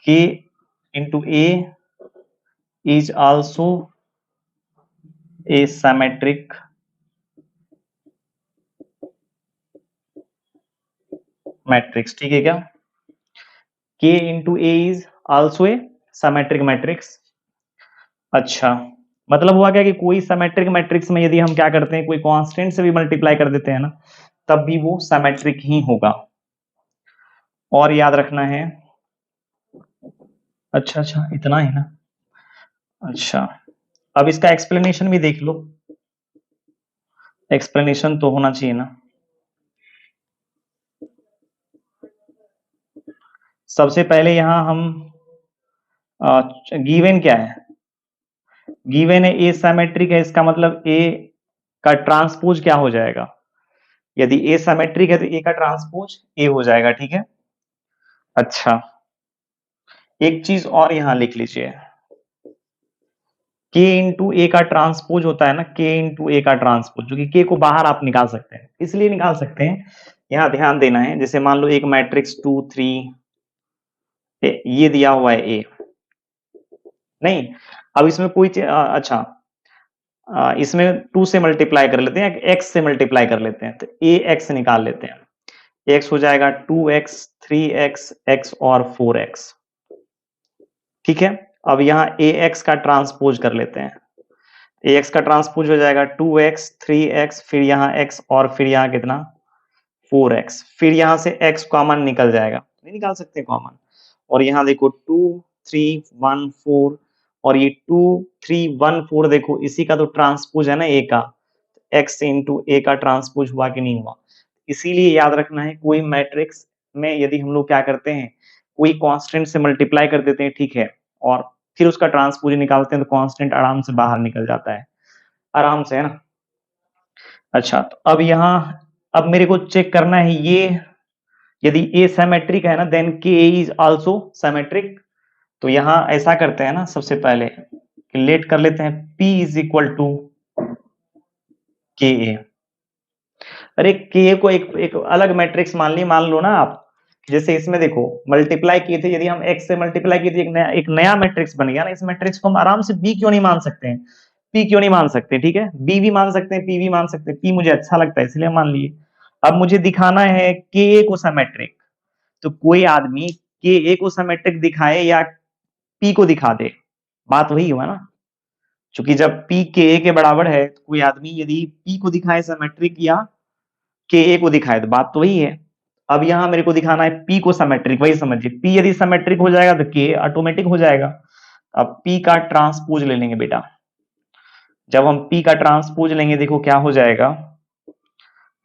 के into A is also a symmetric matrix, ठीक है क्या? K into A is also a symmetric matrix। अच्छा, मतलब हुआ क्या कि कोई सिमेट्रिक मैट्रिक्स में यदि हम क्या करते हैं, कोई कांस्टेंट से भी मल्टीप्लाई कर देते हैं ना, तब भी वो सिमेट्रिक ही होगा। और याद रखना है, अच्छा अच्छा इतना ही ना। अच्छा, अब इसका एक्सप्लेनेशन भी देख लो, एक्सप्लेनेशन तो होना चाहिए ना। सबसे पहले यहां हम गिवन क्या है, गिवन है ए सिमेट्रिक है, इसका मतलब ए का ट्रांसपोज क्या हो जाएगा, यदि ए सिमेट्रिक है तो ए का ट्रांसपोज ए हो जाएगा, ठीक है। अच्छा, एक चीज और यहां लिख लीजिए, के इंटू ए का ट्रांसपोज होता है ना, के इंटू ए का ट्रांसपोज, जो कि के को बाहर आप निकाल सकते हैं, इसलिए निकाल सकते हैं, यहां ध्यान देना है। जैसे मान लो एक मैट्रिक्स 2 3 ये दिया हुआ है ए, नहीं, अब इसमें कोई अच्छा, इसमें 2 से मल्टीप्लाई कर लेते हैं, एक्स से मल्टीप्लाई कर लेते हैं, तो ए एक्स निकाल लेते हैं, एक्स हो जाएगा 2x 3x x और 4x, ठीक है। अब यहाँ ए एक्स का ट्रांसपोज कर लेते हैं, ए एक्स का ट्रांसपोज हो जाएगा 2x 3x, फिर यहाँ x और फिर यहाँ कितना 4x, फिर यहाँ से x कॉमन निकल जाएगा, नहीं निकाल सकते कॉमन, और यहाँ देखो 2 3 1 4, और ये 2 3 1 4 देखो इसी का तो ट्रांसपोज है ना ए का, x इंटू ए का ट्रांसपोज हुआ कि नहीं हुआ। इसीलिए याद रखना है, कोई मैट्रिक्स में यदि हम लोग क्या करते हैं, कोई कांस्टेंट से मल्टीप्लाई कर देते हैं, ठीक है, और फिर उसका ट्रांसपोज निकालते हैं, तो कांस्टेंट आराम से बाहर निकल जाता है, आराम से, है ना। अच्छा, तो अब यहाँ, अब मेरे को चेक करना है ये, यदि ए सिमेट्रिक है ना, देन के इज आल्सो सिमेट्रिक। तो यहाँ ऐसा करते हैं ना, सबसे पहले लेट कर लेते हैं P इज इक्वल टू के ए। अरे के को एक अलग मैट्रिक्स मान लो ना आप, जैसे इसमें देखो मल्टीप्लाई किए थे, यदि हम x से मल्टीप्लाई किए थे, एक नया मैट्रिक्स बन गया ना, इस मैट्रिक्स को हम आराम से b क्यों नहीं मान सकते हैं, p क्यों नहीं मान सकते, ठीक है, b भी मान सकते हैं, p भी मान सकते हैं, p मुझे अच्छा लगता है इसलिए मान लिए। अब मुझे दिखाना है के को सिमेट्रिक, तो कोई आदमी के को सिमेट्रिक दिखाए या p को दिखा दे, बात वही हुआ ना, क्योंकि जब p के के बराबर है, तो कोई आदमी यदि p को दिखाए सिमेट्रिक या के को दिखाए, तो बात तो वही है। अब यहां मेरे को दिखाना है पी को सिमेट्रिक, वही समझिए, पी यदि सिमेट्रिक हो जाएगा तो के ऑटोमेटिक हो जाएगा। अब पी का ट्रांसपोज ले लेंगे बेटा, जब हम पी का ट्रांसपोज लेंगे देखो क्या हो जाएगा,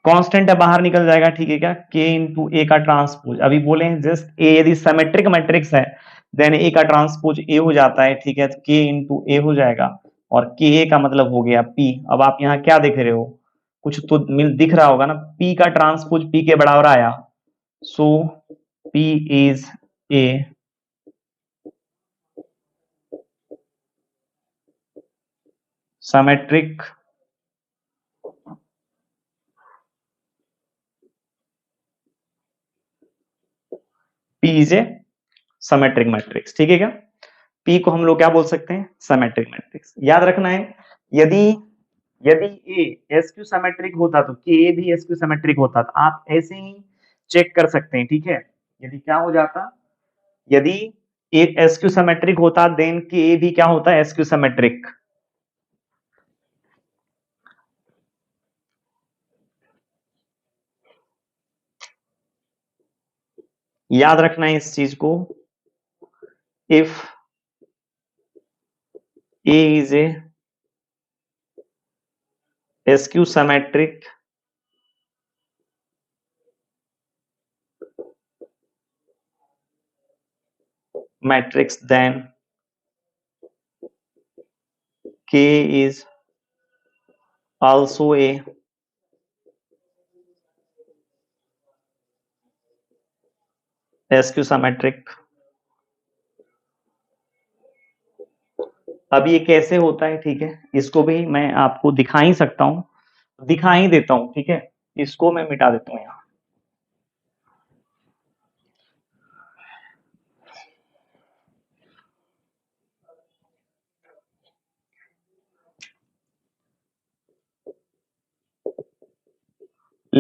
कांस्टेंट है बाहर निकल जाएगा, ठीक है क्या, के इंटू ए का ट्रांसपोज, अभी बोले हैं जस्ट ए यदि सिमेट्रिक मैट्रिक्स है, देन ए का ट्रांसपोज ए हो जाता है, ठीक है, तो के इंटू ए हो जाएगा, और के ए का मतलब हो गया पी। अब आप यहाँ क्या देख रहे हो, कुछ तो मिल दिख रहा होगा ना, पी का ट्रांसपोज पी के बराबर आया, so P is a symmetric P is a symmetric matrix, ठीक है क्या, P को हम लोग क्या बोल सकते हैं, symmetric matrix। याद रखना है, यदि यदि A SQ symmetric होता तो K भी SQ symmetric होता, तो आप ऐसे ही चेक कर सकते हैं, ठीक है, यदि क्या हो जाता, यदि एक SQ symmetric होता, देन K भी क्या होता है, SQ symmetric। याद रखना है इस चीज को, if A is a SQ symmetric matrix, then K is also a SQ symmetric। अब ये कैसे होता है, ठीक है, इसको भी मैं आपको दिखा ही सकता हूँ, दिखा ही देता हूँ, ठीक है, इसको मैं मिटा देता हूँ यहाँ।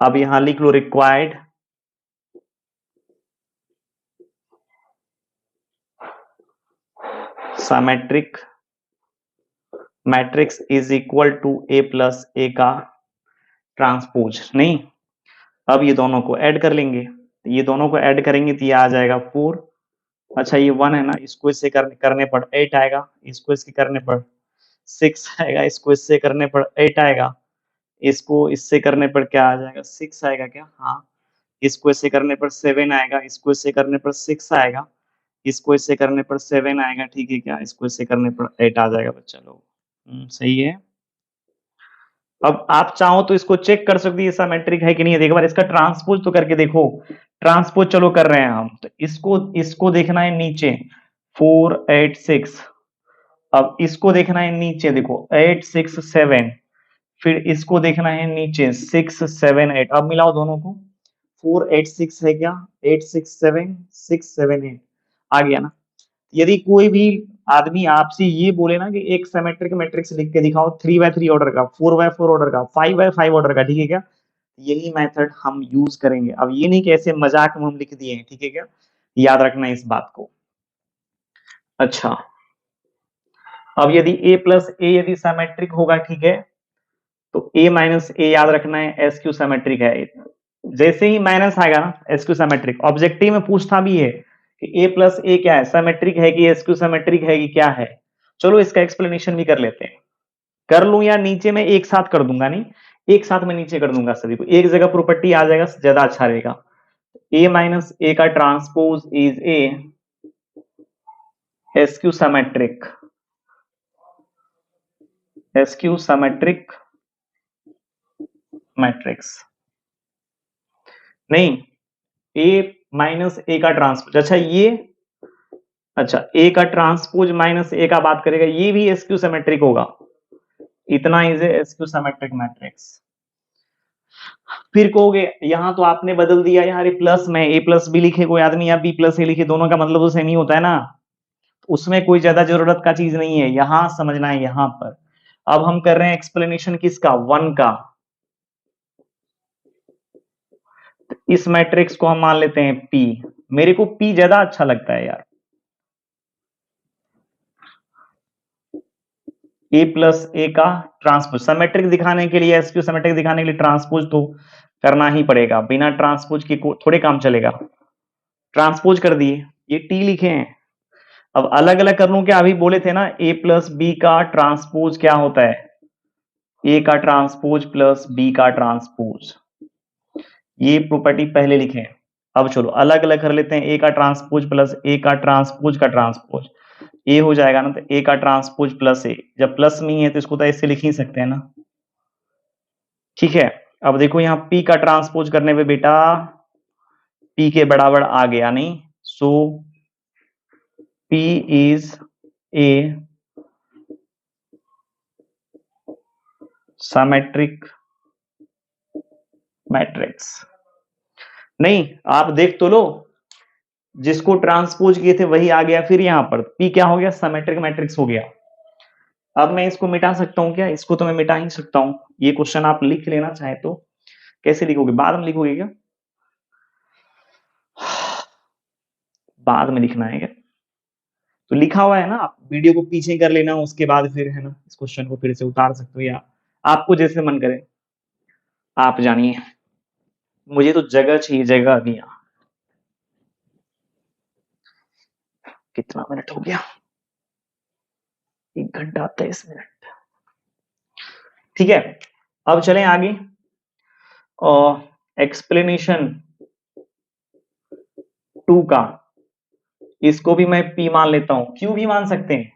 अब यहां लिख लो required symmetric matrix is equal to A plus A का ट्रांसपोज। नहीं, अब ये दोनों को ऐड कर लेंगे, ये दोनों को ऐड करेंगे तो ये आ जाएगा 4। अच्छा ये 1 है ना, इसको इससे करने पर 8 आएगा, इसको इसके करने पर 6 आएगा, इसको इससे करने पर 8 आएगा, इसको इससे करने पर क्या आ जाएगा 6 आएगा क्या, हाँ। इसको इससे करने पर 7 आएगा, इसको इससे करने पर 6 आएगा, इसको इससे करने पर 7 आएगा, ठीक है क्या, इसको इससे करने पर 8 आ जाएगा बच्चा लोग। सही है। अब आप चाहो तो इसको चेक कर सकते हैं सिमेट्रिक है कि नहीं है, एक बार इसका ट्रांसपोज तो करके देखो। ट्रांसपोज चलो कर रहे हैं हम, तो इसको देखना है नीचे 4 8 6, अब इसको देखना है नीचे देखो 8 6 7, फिर इसको देखना है नीचे 6 7 8, अब मिलाओ दोनों को 4 8 6 है क्या, 8 6 7 6 7 8 आ गया ना। यदि कोई भी आदमी आपसे ये बोले ना कि एक सिमेट्रिक मैट्रिक्स लिख के दिखाओ 3x3 ऑर्डर का, 4x4 ऑर्डर का, 5x5 ऑर्डर का, ठीक है क्या, यही मेथड हम यूज करेंगे। अब ये नहीं कि ऐसे मजाक में हम लिख दिए हैं, ठीक है क्या, याद रखना इस बात को। अच्छा अब यदि a प्लस ए यदि सिमेट्रिक होगा, ठीक है, तो a माइनस ए याद रखना है एस क्यू सिमेट्रिक है। जैसे ही माइनस आएगा ना एस क्यू सिमेट्रिक, ऑब्जेक्टिव में पूछता भी है कि a प्लस ए क्या है, सिमेट्रिक है कि एस क्यू सिमेट्रिक है कि क्या है। चलो इसका एक्सप्लेनेशन भी कर लेते हैं, कर लूं या नीचे में एक साथ कर दूंगा, नहीं एक साथ में नीचे कर दूंगा, सभी को एक जगह प्रॉपर्टी आ जाएगा, ज्यादा अच्छा रहेगा। a माइनस ए का transpose is a skew symmetric, S Q symmetric matrix. नहीं, a माइनस ए का ट्रांसपोज, अच्छा ये, अच्छा a का ट्रांसपोज माइनस ए का बात करेगा, ये भी एस क्यू सिमेट्रिक होगा, इतना is S Q symmetric matrix. फिर कहोगे यहां तो आपने बदल दिया यार, प्लस में ए प्लस बी लिखे कोई आदमी या बी प्लस ए लिखे, दोनों का मतलब तो सेम ही होता है ना, उसमें कोई ज्यादा जरूरत का चीज नहीं है, यहां समझना है यहां पर। अब हम कर रहे हैं एक्सप्लेनेशन किसका, 1 का। इस मैट्रिक्स को हम मान लेते हैं P, मेरे को P ज्यादा अच्छा लगता है यार। A प्लस ए का ट्रांसपोज सिमेट्रिक दिखाने के लिए, एसक्यू सिमेट्रिक दिखाने के लिए ट्रांसपोज तो करना ही पड़ेगा, बिना ट्रांसपोज के थोड़े काम चलेगा। ट्रांसपोज कर दिए, ये T लिखे हैं, अब अलग अलग कर लूं क्या, अभी बोले थे ना A प्लस बी का ट्रांसपोज क्या होता है, A का ट्रांसपोज प्लस B का ट्रांसपोज, ये प्रॉपर्टी पहले लिखे हैं। अब चलो अलग अलग कर लेते हैं, ए का ट्रांसपोज प्लस ए का ट्रांसपोज का ट्रांसपोज, ए हो जाएगा ना, तो ए का ट्रांसपोज प्लस ए, जब प्लस में ही है तो इसको तो ऐसे लिख ही सकते हैं ना, ठीक है। अब देखो यहाँ पी का ट्रांसपोज करने पे बेटा पी के बराबर आ गया, नहीं, so P is a symmetric matrix. नहीं आप देख तो लो, जिसको ट्रांसपोज किए थे वही आ गया, फिर यहां पर पी क्या हो गया, सिमेट्रिक मैट्रिक्स हो गया। अब मैं इसको मिटा सकता हूं क्या, इसको तो मैं मिटा ही सकता हूं, ये क्वेश्चन आप लिख लेना चाहे तो। कैसे लिखोगे, बाद में लिखोगे क्या, बाद में लिखना है क्या, तो लिखा हुआ है ना, आप वीडियो को पीछे कर लेना, उसके बाद फिर है ना इस क्वेश्चन को फिर से उतार सकते हो, या आपको जैसे मन करे आप जानिए, मुझे तो जगह चाहिए, जगह अभी यहाँ। कितना मिनट हो गया, 1 घंटा 23 मिनट, ठीक है। अब चलें आगे, और एक्सप्लेनेशन 2 का, इसको भी मैं P मान लेता हूं, Q भी मान सकते हैं,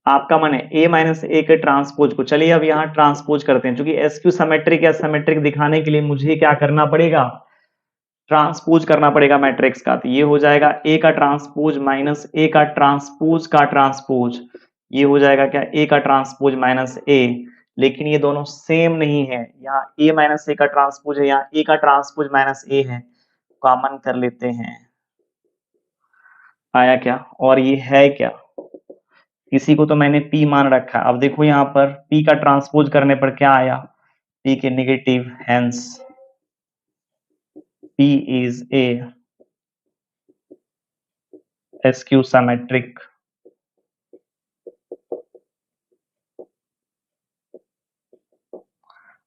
आपका मन है A माइनस ए के ट्रांसपोज को। चलिए अब यहाँ ट्रांसपोज करते हैं, क्योंकि एस क्यू सिमेट्रिक या सिमेट्रिक दिखाने के लिए मुझे क्या करना पड़ेगा, ट्रांसपोज करना पड़ेगा मैट्रिक्स का, तो ये हो जाएगा A का ट्रांसपोज माइनस ए का ट्रांसपोज का ट्रांसपोज, ये हो जाएगा क्या, A का ट्रांसपोज माइनस ए, लेकिन ये दोनों सेम नहीं है, यहाँ A माइनस ए का ट्रांसपोज है, यहाँ A का ट्रांसपोज माइनस ए है, कॉमन कर लेते हैं, आया क्या, और ये है क्या, इसी को तो मैंने P मान रखा है। अब देखो यहाँ पर P का ट्रांसपोज करने पर क्या आया, P के negative, hence P is a SQ symmetric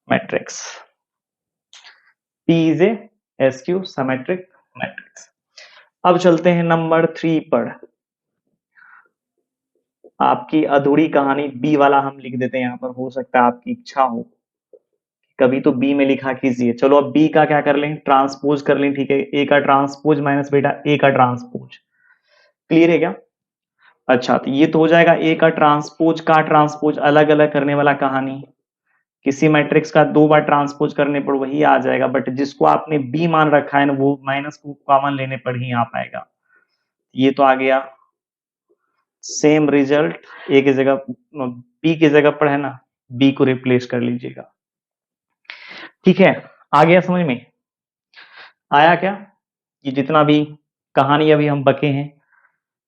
matrix. P is a SQ symmetric matrix. अब चलते हैं नंबर 3 पर। आपकी अधूरी कहानी बी वाला हम लिख देते हैं यहाँ पर, हो सकता है आपकी इच्छा हो कभी तो बी में लिखा कीजिए। चलो अब बी का क्या कर लें, ट्रांसपोज कर लें, ठीक है। ए का ट्रांसपोज माइनस बेटा ए का ट्रांसपोज, क्लियर है क्या? अच्छा, तो ये तो हो जाएगा ए का ट्रांसपोज अलग अलग करने वाला कहानी। किसी मैट्रिक्स का 2 बार ट्रांसपोज करने पर वही आ जाएगा, बट जिसको आपने बी मान रखा है ना, वो माइनस को कॉमन लेने पर ही आ पाएगा। ये तो आ गया सेम रिजल्ट, ए की जगह बी की जगह पर है ना, बी को रिप्लेस कर लीजिएगा, ठीक है। आ गया समझ में? आया क्या? ये जितना भी कहानी अभी हम बके हैं,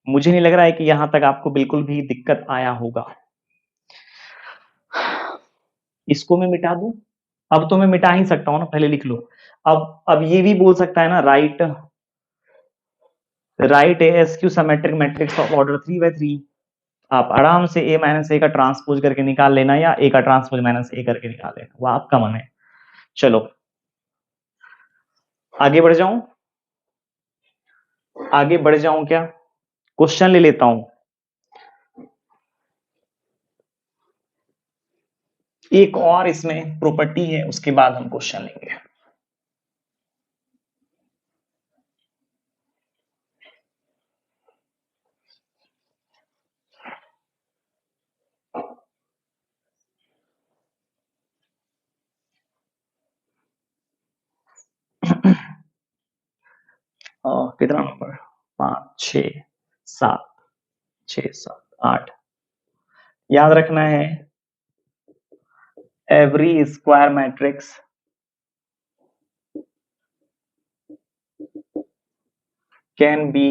मुझे नहीं लग रहा है कि यहां तक आपको बिल्कुल भी दिक्कत आया होगा। इसको मैं मिटा दूं? अब तो मैं मिटा ही सकता हूं ना, पहले लिख लो। अब ये भी बोल सकता है ना, right A skew symmetric matrix of order 3 by 3। आप आराम से ए माइनस ए का ट्रांसपोज करके निकाल लेना, या ए का ट्रांसपोज माइनस ए करके निकाल लेना, वो आपका मन है। चलो आगे बढ़ जाऊं, आगे बढ़ जाऊं क्या? क्वेश्चन ले लेता हूं। एक और इसमें प्रॉपर्टी है, उसके बाद हम क्वेश्चन लेंगे। कितना नंबर? 5 6 7 6 7 8। याद रखना है, every square matrix can be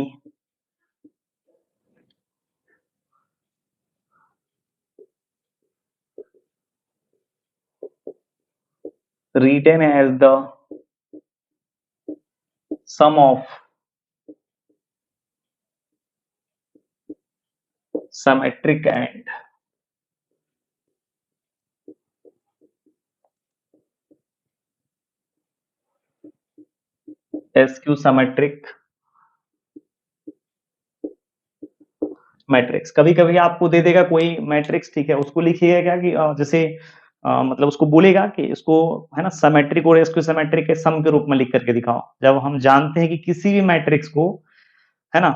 written as the sum of symmetric and SQ symmetric matrix. कभी कभी आपको दे देगा कोई मैट्रिक्स, ठीक है, उसको लिखिएगा क्या कि जैसे मतलब उसको बोलेगा कि इसको है ना सिमेट्रिक और एसक्यू सिमेट्रिक के सम के रूप में लिख करके दिखाओ। जब हम जानते हैं कि किसी भी मैट्रिक्स को, है ना,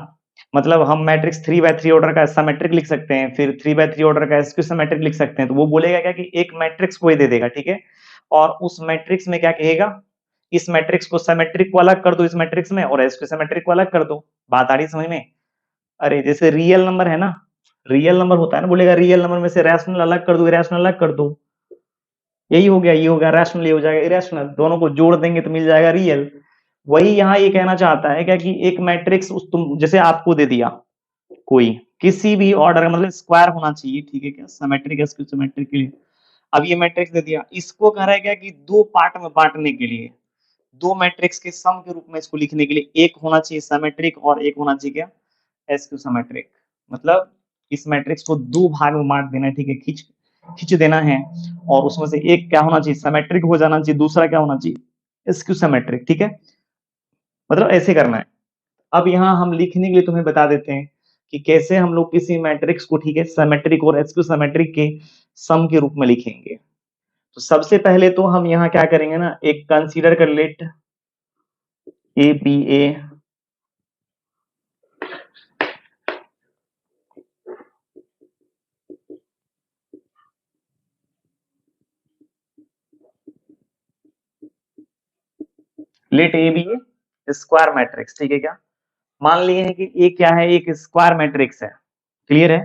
मतलब हम मैट्रिक्स 3 by 3 ऑर्डर का सिमेट्रिक लिख सकते हैं, फिर 3 by 3 ऑर्डर का एसक्यू सिमेट्रिक लिख सकते हैं, तो वो बोलेगा क्या कि एक मैट्रिक्स को ही दे देगा, ठीक है, और उस मैट्रिक्स में क्या कहेगा, इस मैट्रिक्स को सिमेट्रिक को अलग कर दो इस मैट्रिक्स में, और एसक्यू सिमेट्रिक को अलग कर दो। बात आ रही समझ में? अरे जैसे रियल नंबर है ना, रियल नंबर होता है ना, बोलेगा रियल नंबर में से रैशनल अलग कर दो, इरेशनल अलग कर दो। यही हो गया, ये हो गया रैशनल, ये हो जाएगा इरेशनल, दोनों को जोड़ देंगे तो मिल जाएगा रियल। वही यहाँ ये कहना चाहता है क्या कि एक मैट्रिक्स उस तुम जैसे आपको दे दिया कोई किसी भी ऑर्डर, मतलब स्क्वायर होना चाहिए, ठीक है क्या, सिमेट्रिक है, सिमेट्रिक के लिए। अब ये मैट्रिक्स दे दिया, इसको कह रहा है क्या कि दो पार्ट में बांटने के लिए, दो मैट्रिक्स के सम के रूप में इसको लिखने के लिए, एक होना चाहिए सिमेट्रिक और एक होना चाहिए क्या, एसक्यू सिमेट्रिक। मतलब इस मैट्रिक्स को दो भाग में बांट देना है, ठीक है, खींच खींच देना है, और उसमें से एक क्या होना चाहिए, सिमेट्रिक हो जाना चाहिए, दूसरा क्या होना चाहिए, एसक्यू सिमेट्रिक, ठीक है, मतलब ऐसे करना है। अब यहाँ हम लिखने के लिए तुम्हें बता देते हैं कि कैसे हम लोग किसी मैट्रिक्स को, ठीक है, सिमेट्रिक और एसक्यू सिमेट्रिक के सम के रूप में लिखेंगे। तो सबसे पहले तो हम यहाँ क्या करेंगे ना, एक कंसीडर कर let A be a let A be a square matrix, ठीक है क्या, मान लिए हैं कि ए क्या है, एक स्क्वायर मैट्रिक्स है, क्लियर है।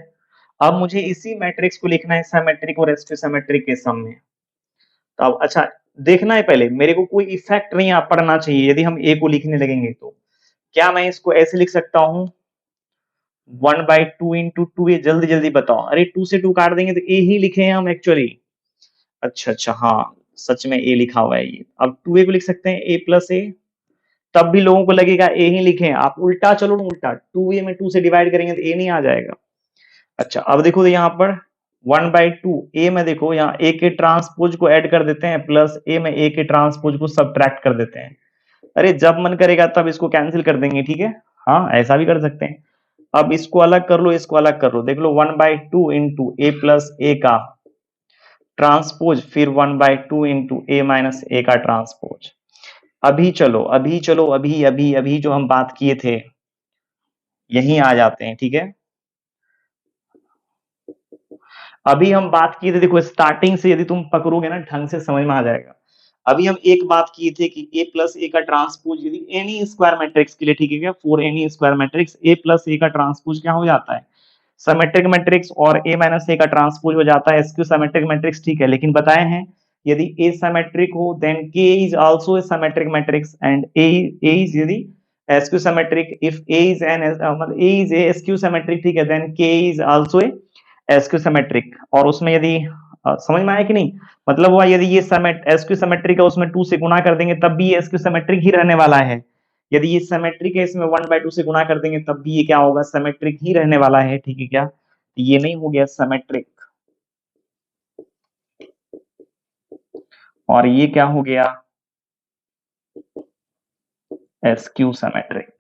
अब मुझे इसी मैट्रिक्स को लिखना है सिमेट्रिक और एसक्यू सिमेट्रिक के सम में। तो अब अच्छा देखना है, पहले मेरे को कोई इफेक्ट नहीं पड़ना चाहिए यदि हम ए को लिखने लगेंगे तो। क्या मैं इसको ऐसे लिख सकता हूं, 1/2 इंटू टू, ये जल्दी जल्दी बताओ। अरे 2 से 2 काट देंगे तो ए ही लिखे हैं हम एक्चुअली। अच्छा अच्छा, हाँ सच में ए लिखा हुआ है ये। अब 2a को लिख सकते हैं a प्लस ए, तब भी लोगों को लगेगा ए ही लिखें, आप उल्टा चलो ना, उल्टा 2a में 2 से डिवाइड करेंगे तो ए नहीं आ जाएगा। अच्छा अब देखो यहाँ पर 1/2 ए में देखो यहाँ ए के ट्रांसपोज को ऐड कर देते हैं प्लस ए में ए के ट्रांसपोज को सब्ट्रैक्ट कर देते हैं। अरे जब मन करेगा तब इसको कैंसिल कर देंगे, ठीक है, हाँ ऐसा भी कर सकते हैं। अब इसको अलग कर लो, इसको अलग कर लो, देख लो 1/2 इंटू ए प्लस ए का ट्रांसपोज, फिर 1/2 इंटू ए माइनस ए का ट्रांसपोज। अभी चलो अभी चलो अभी अभी अभी जो हम बात किए थे यहीं आ जाते हैं, ठीक है। अभी हम बात किए थे, देखो स्टार्टिंग से यदि तुम पकड़ोगे ना ढंग से समझ में आ जाएगा। अभी हम एक बात किए थे कि a प्लस ए का ट्रांसपोज यदि एनी स्क्वायर मैट्रिक्स के लिए, ठीक है क्या, for any square matrix a plus A का ट्रांसपोज क्या हो जाता है, सिमेट्रिक मैट्रिक्स, और a माइनस ए का ट्रांसपोज हो जाता है स्क्यू सिमेट्रिक मैट्रिक्स, ठीक है। लेकिन बताए हैं यदि a सिमेट्रिक हो then k is also a symmetric matrix and a is यदि skew symmetric, if a is an मतलब a is a skew symmetric, ठीक है, then k is also a skew symmetric. और उसमें यदि समझ में आया कि नहीं, मतलब हुआ यदि ये एसक्यू सिमेट्रिक है उसमें 2 से गुणा कर देंगे तब भी ये एसक्यू सिमेट्रिक ही रहने वाला है। यदि ये सिमेट्रिक है इसमें 1/2 से गुणा कर देंगे तब भी ये क्या होगा, सिमेट्रिक ही रहने वाला है, ठीक है क्या। ये नहीं हो गया सिमेट्रिक, और ये क्या हो गया, एसक्यू सिमेट्रिक।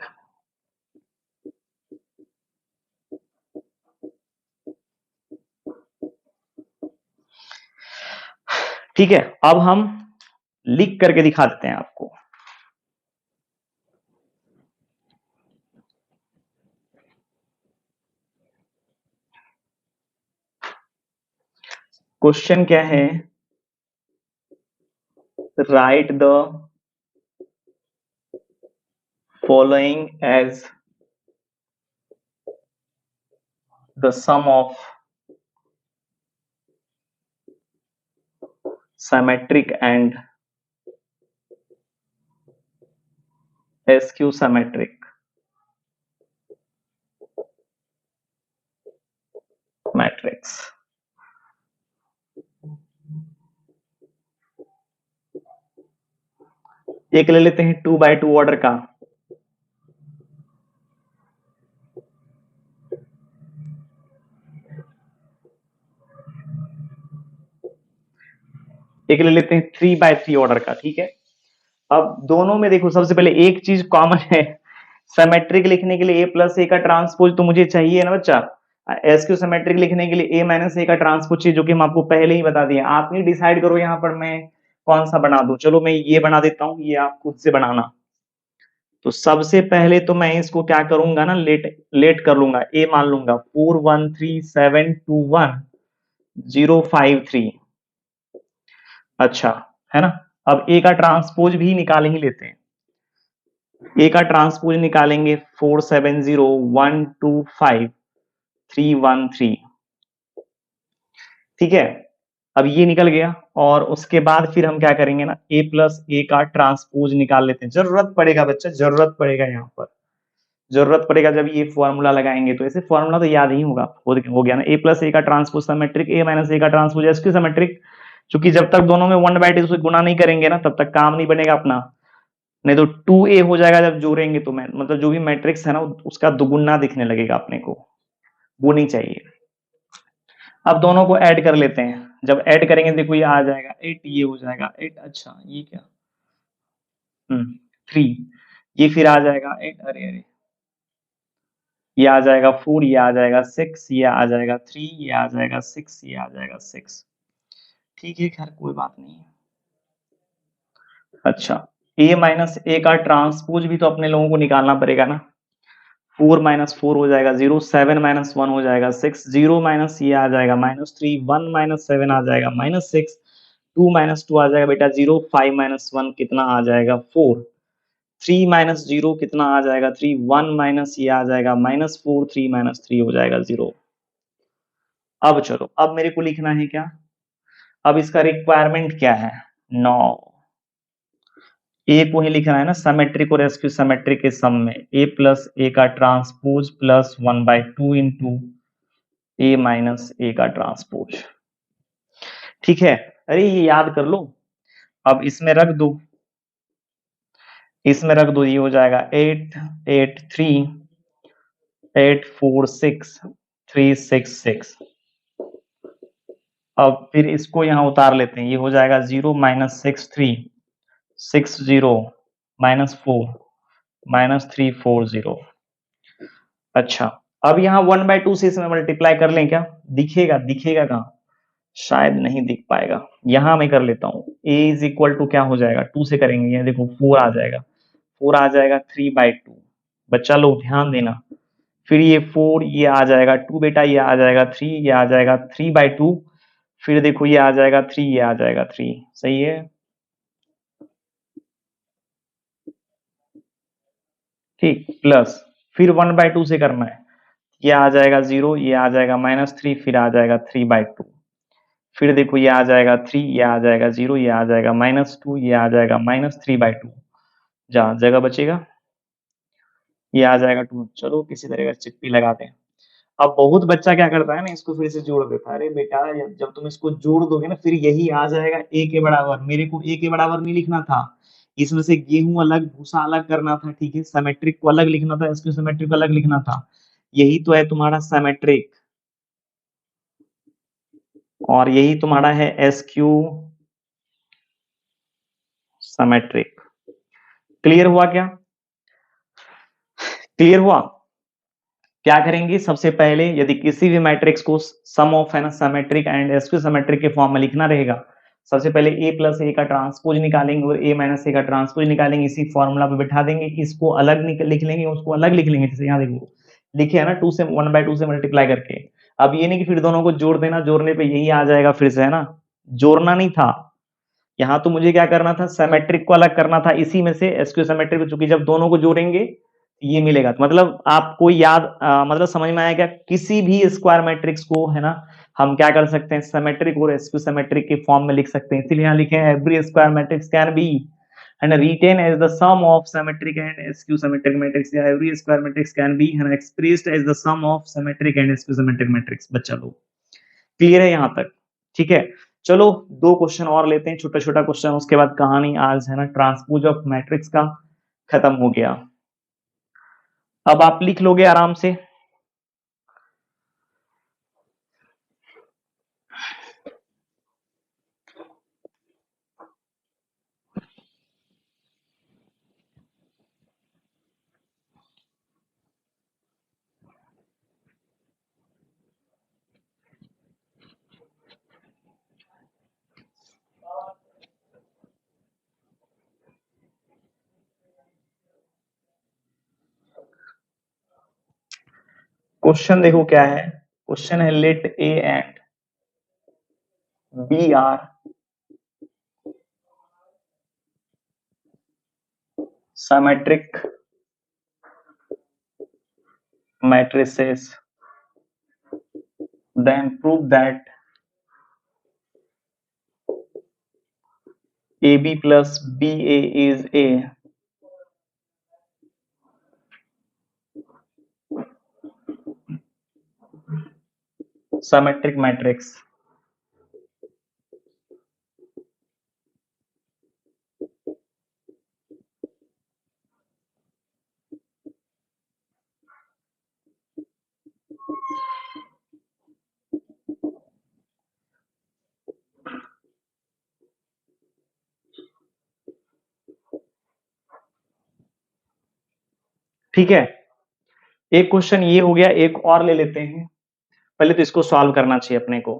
ठीक है, अब हम लिख करके दिखा देते हैं आपको। क्वेश्चन क्या है, write the following as the sum of symmetric and sq symmetric matrix। एक ले लेते हैं 2/2 ऑर्डर का, एक ले लेते हैं 3/3 ऑर्डर का, ठीक है। अब दोनों में देखो सबसे पहले एक चीज कॉमन है, सिमेट्रिक लिखने के लिए a प्लस ए का ट्रांसपोज तो मुझे चाहिए ना बच्चा, एसक्यू सिमेट्रिक लिखने के लिए a माइनस ए का ट्रांसपोज चाहिए, जो कि हम आपको पहले ही बता दिए। आप नहीं डिसाइड करो यहाँ पर मैं कौन सा बना दूं, चलो मैं ये बना देता हूँ, ये आप खुद से बनाना। तो सबसे पहले तो मैं इसको क्या करूंगा ना, लेट लेट कर लूंगा, ए मान लूंगा 413721 053। अच्छा, है ना। अब ए का ट्रांसपोज भी निकाल ही लेते हैं, ए का ट्रांसपोज निकालेंगे 470125 313, ठीक है। अब ये निकल गया, और उसके बाद फिर हम क्या करेंगे ना, a प्लस ए का ट्रांसपोज निकाल लेते हैं, जरूरत पड़ेगा बच्चा, जरूरत पड़ेगा यहाँ पर, जरूरत पड़ेगा जब ये फॉर्मूला लगाएंगे, तो ऐसे फॉर्मूला तो याद ही होगा, हो गया ना, a प्लस ए का transpose symmetric, a minus A का ट्रांसपोज एसक्यू सिमेट्रिक। क्योंकि जब तक दोनों में 1/2 से गुना नहीं करेंगे ना तब तक काम नहीं बनेगा अपना, नहीं तो 2a हो जाएगा जब जोड़ेंगे तो, मैं मतलब जो भी मैट्रिक्स है ना उसका दुगुना दिखने लगेगा अपने को, वो नहीं चाहिए। अब दोनों को ऐड कर लेते हैं, जब ऐड करेंगे देखो ये आ जाएगा 8, ये हो जाएगा 8, अच्छा ये क्या, 3, ये फिर आ जाएगा 8, अरे अरे, ये आ जाएगा 4, ये आ जाएगा 6, ये आ जाएगा 3, ये आ जाएगा 6, ये आ जाएगा 6, ठीक है, खैर कोई बात नहीं है। अच्छा, a माइनस ए का ट्रांसपोज भी तो अपने लोगों को निकालना पड़ेगा ना, 4 माइनस 4 हो जाएगा 0, 7 माइनस 1 हो जाएगा 6, 0 माइनस ये आ जाएगा -3, 1 माइनस 7 आ जाएगा -6, 2 माइनस 2 आ जाएगा बेटा 0, 5 माइनस 1 कितना आ जाएगा 4, 3 माइनस 0 कितना आ जाएगा 3, 1 माइनस ये आ जाएगा -4, 3 माइनस 3 हो जाएगा 0। अब चलो, अब मेरे को लिखना है क्या, अब इसका रिक्वायरमेंट क्या है, 9, ए को ही लिखना है ना, सिमेट्रिक और एसक्यू सिमेट्रिक के सम में a प्लस ए का transpose plus 1/2 into A minus A का ट्रांसपोज, ठीक है। अरे ये याद कर लो, अब इसमें रख दो, इसमें रख दो, ये हो जाएगा 8 8 3 8 4 6 3 6 6। अब फिर इसको यहाँ उतार लेते हैं, ये हो जाएगा 0 माइनस 6 3 6 0 माइनस 4 माइनस 3 4 0। अच्छा, अब यहाँ 1/2 से इसमें मल्टीप्लाई कर लें क्या? दिखेगा? दिखेगा कहाँ? शायद नहीं दिख पाएगा। यहाँ मैं कर लेता हूँ। a इज इक्वल टू क्या हो जाएगा? 2 से करेंगे, ये देखो 4 आ जाएगा। 4 आ जाएगा 3/2। बच्चा लोग ध्यान देना। फिर ये 4 ये आ जाएगा 2 बेटा, ये आ जाएगा 3, ये आ जाएगा 3/2। फिर देखो ये आ जाएगा 3, ये आ जाएगा 3। सही है? ठीक, प्लस फिर 1/2 से करना है। ये आ जाएगा 0, ये आ जाएगा -3, फिर आ जाएगा 3/2। फिर देखो ये आ जाएगा 3, ये आ जाएगा 0, ये आ जाएगा -2, ये आ जाएगा -3/2। जहाँ जगह बचेगा, ये आ जाएगा 2। चलो किसी तरह का चिट्ठी लगाते हैं। अब बहुत बच्चा क्या करता है ना, इसको फिर से जोड़ देता है। अरे बेटा, जब तुम इसको जोड़ दोगे ना, फिर यही आ जाएगा a के बराबर। मेरे को a के बराबर नहीं लिखना था, इसमें से गेहूं अलग भूसा अलग करना था। ठीक है, सिमेट्रिक को अलग लिखना था, इसको सिमेट्रिक को अलग लिखना था। यही तो है तुम्हारा सिमेट्रिक, और यही तुम्हारा है SQ सिमेट्रिक। क्लियर हुआ क्या? क्लियर हुआ? क्या करेंगे सबसे पहले, यदि किसी भी मैट्रिक्स को सम ऑफ है ना सिमेट्रिक एंड SQ सिमेट्रिक के फॉर्म में लिखना रहेगा, सबसे पहले a प्लस ए का ट्रांसपोज निकालेंगे और a माइनस ए का ट्रांसपोज निकालेंगे, इसी फॉर्मूला पे बिठा देंगे। इसको अलग लिख लेंगे, उसको अलग लिख लेंगे। जैसे यहाँ देखो लिखे है ना, 2 से 1/2 से मल्टीप्लाई करके। अब ये नहीं कि फिर दोनों को जोड़ देना, जोड़ने पे यही आ जाएगा फिर से, है ना? जोड़ना नहीं था, यहाँ तो मुझे क्या करना था, सिमेट्रिक को अलग करना था इसी में से एसक्यू सिमेट्रिक, चूंकि जब दोनों को जोड़ेंगे ये मिलेगा। तो मतलब आपको याद मतलब समझ में आया क्या? किसी भी स्क्वायर मैट्रिक्स को है ना, हम क्या कर सकते हैं, सिमेट्रिक और एसक्यू सिमेट्रिक के फॉर्म में लिख सकते हैं। इसीलिए यहाँ लिखे हैं every square matrix can be and written as the sum of symmetric and skew symmetric matrix, या every square matrix can be है ना expressed as the sum of symmetric and skew symmetric matrix। बच्चा लोग क्लियर है यहाँ तक? ठीक है, चलो 2 क्वेश्चन और लेते हैं, छोटा-छोटा क्वेश्चन, उसके बाद कहानी आज है ना ट्रांसपोज ऑफ मैट्रिक्स का खत्म हो गया। अब आप लिख लोगे आराम से। क्वेश्चन देखो क्या है, क्वेश्चन है let A and B are symmetric matrices, then prove that AB plus BA is a symmetric matrix। ठीक है, एक क्वेश्चन ये हो गया, एक और ले लेते हैं। पहले तो इसको सॉल्व करना चाहिए अपने को।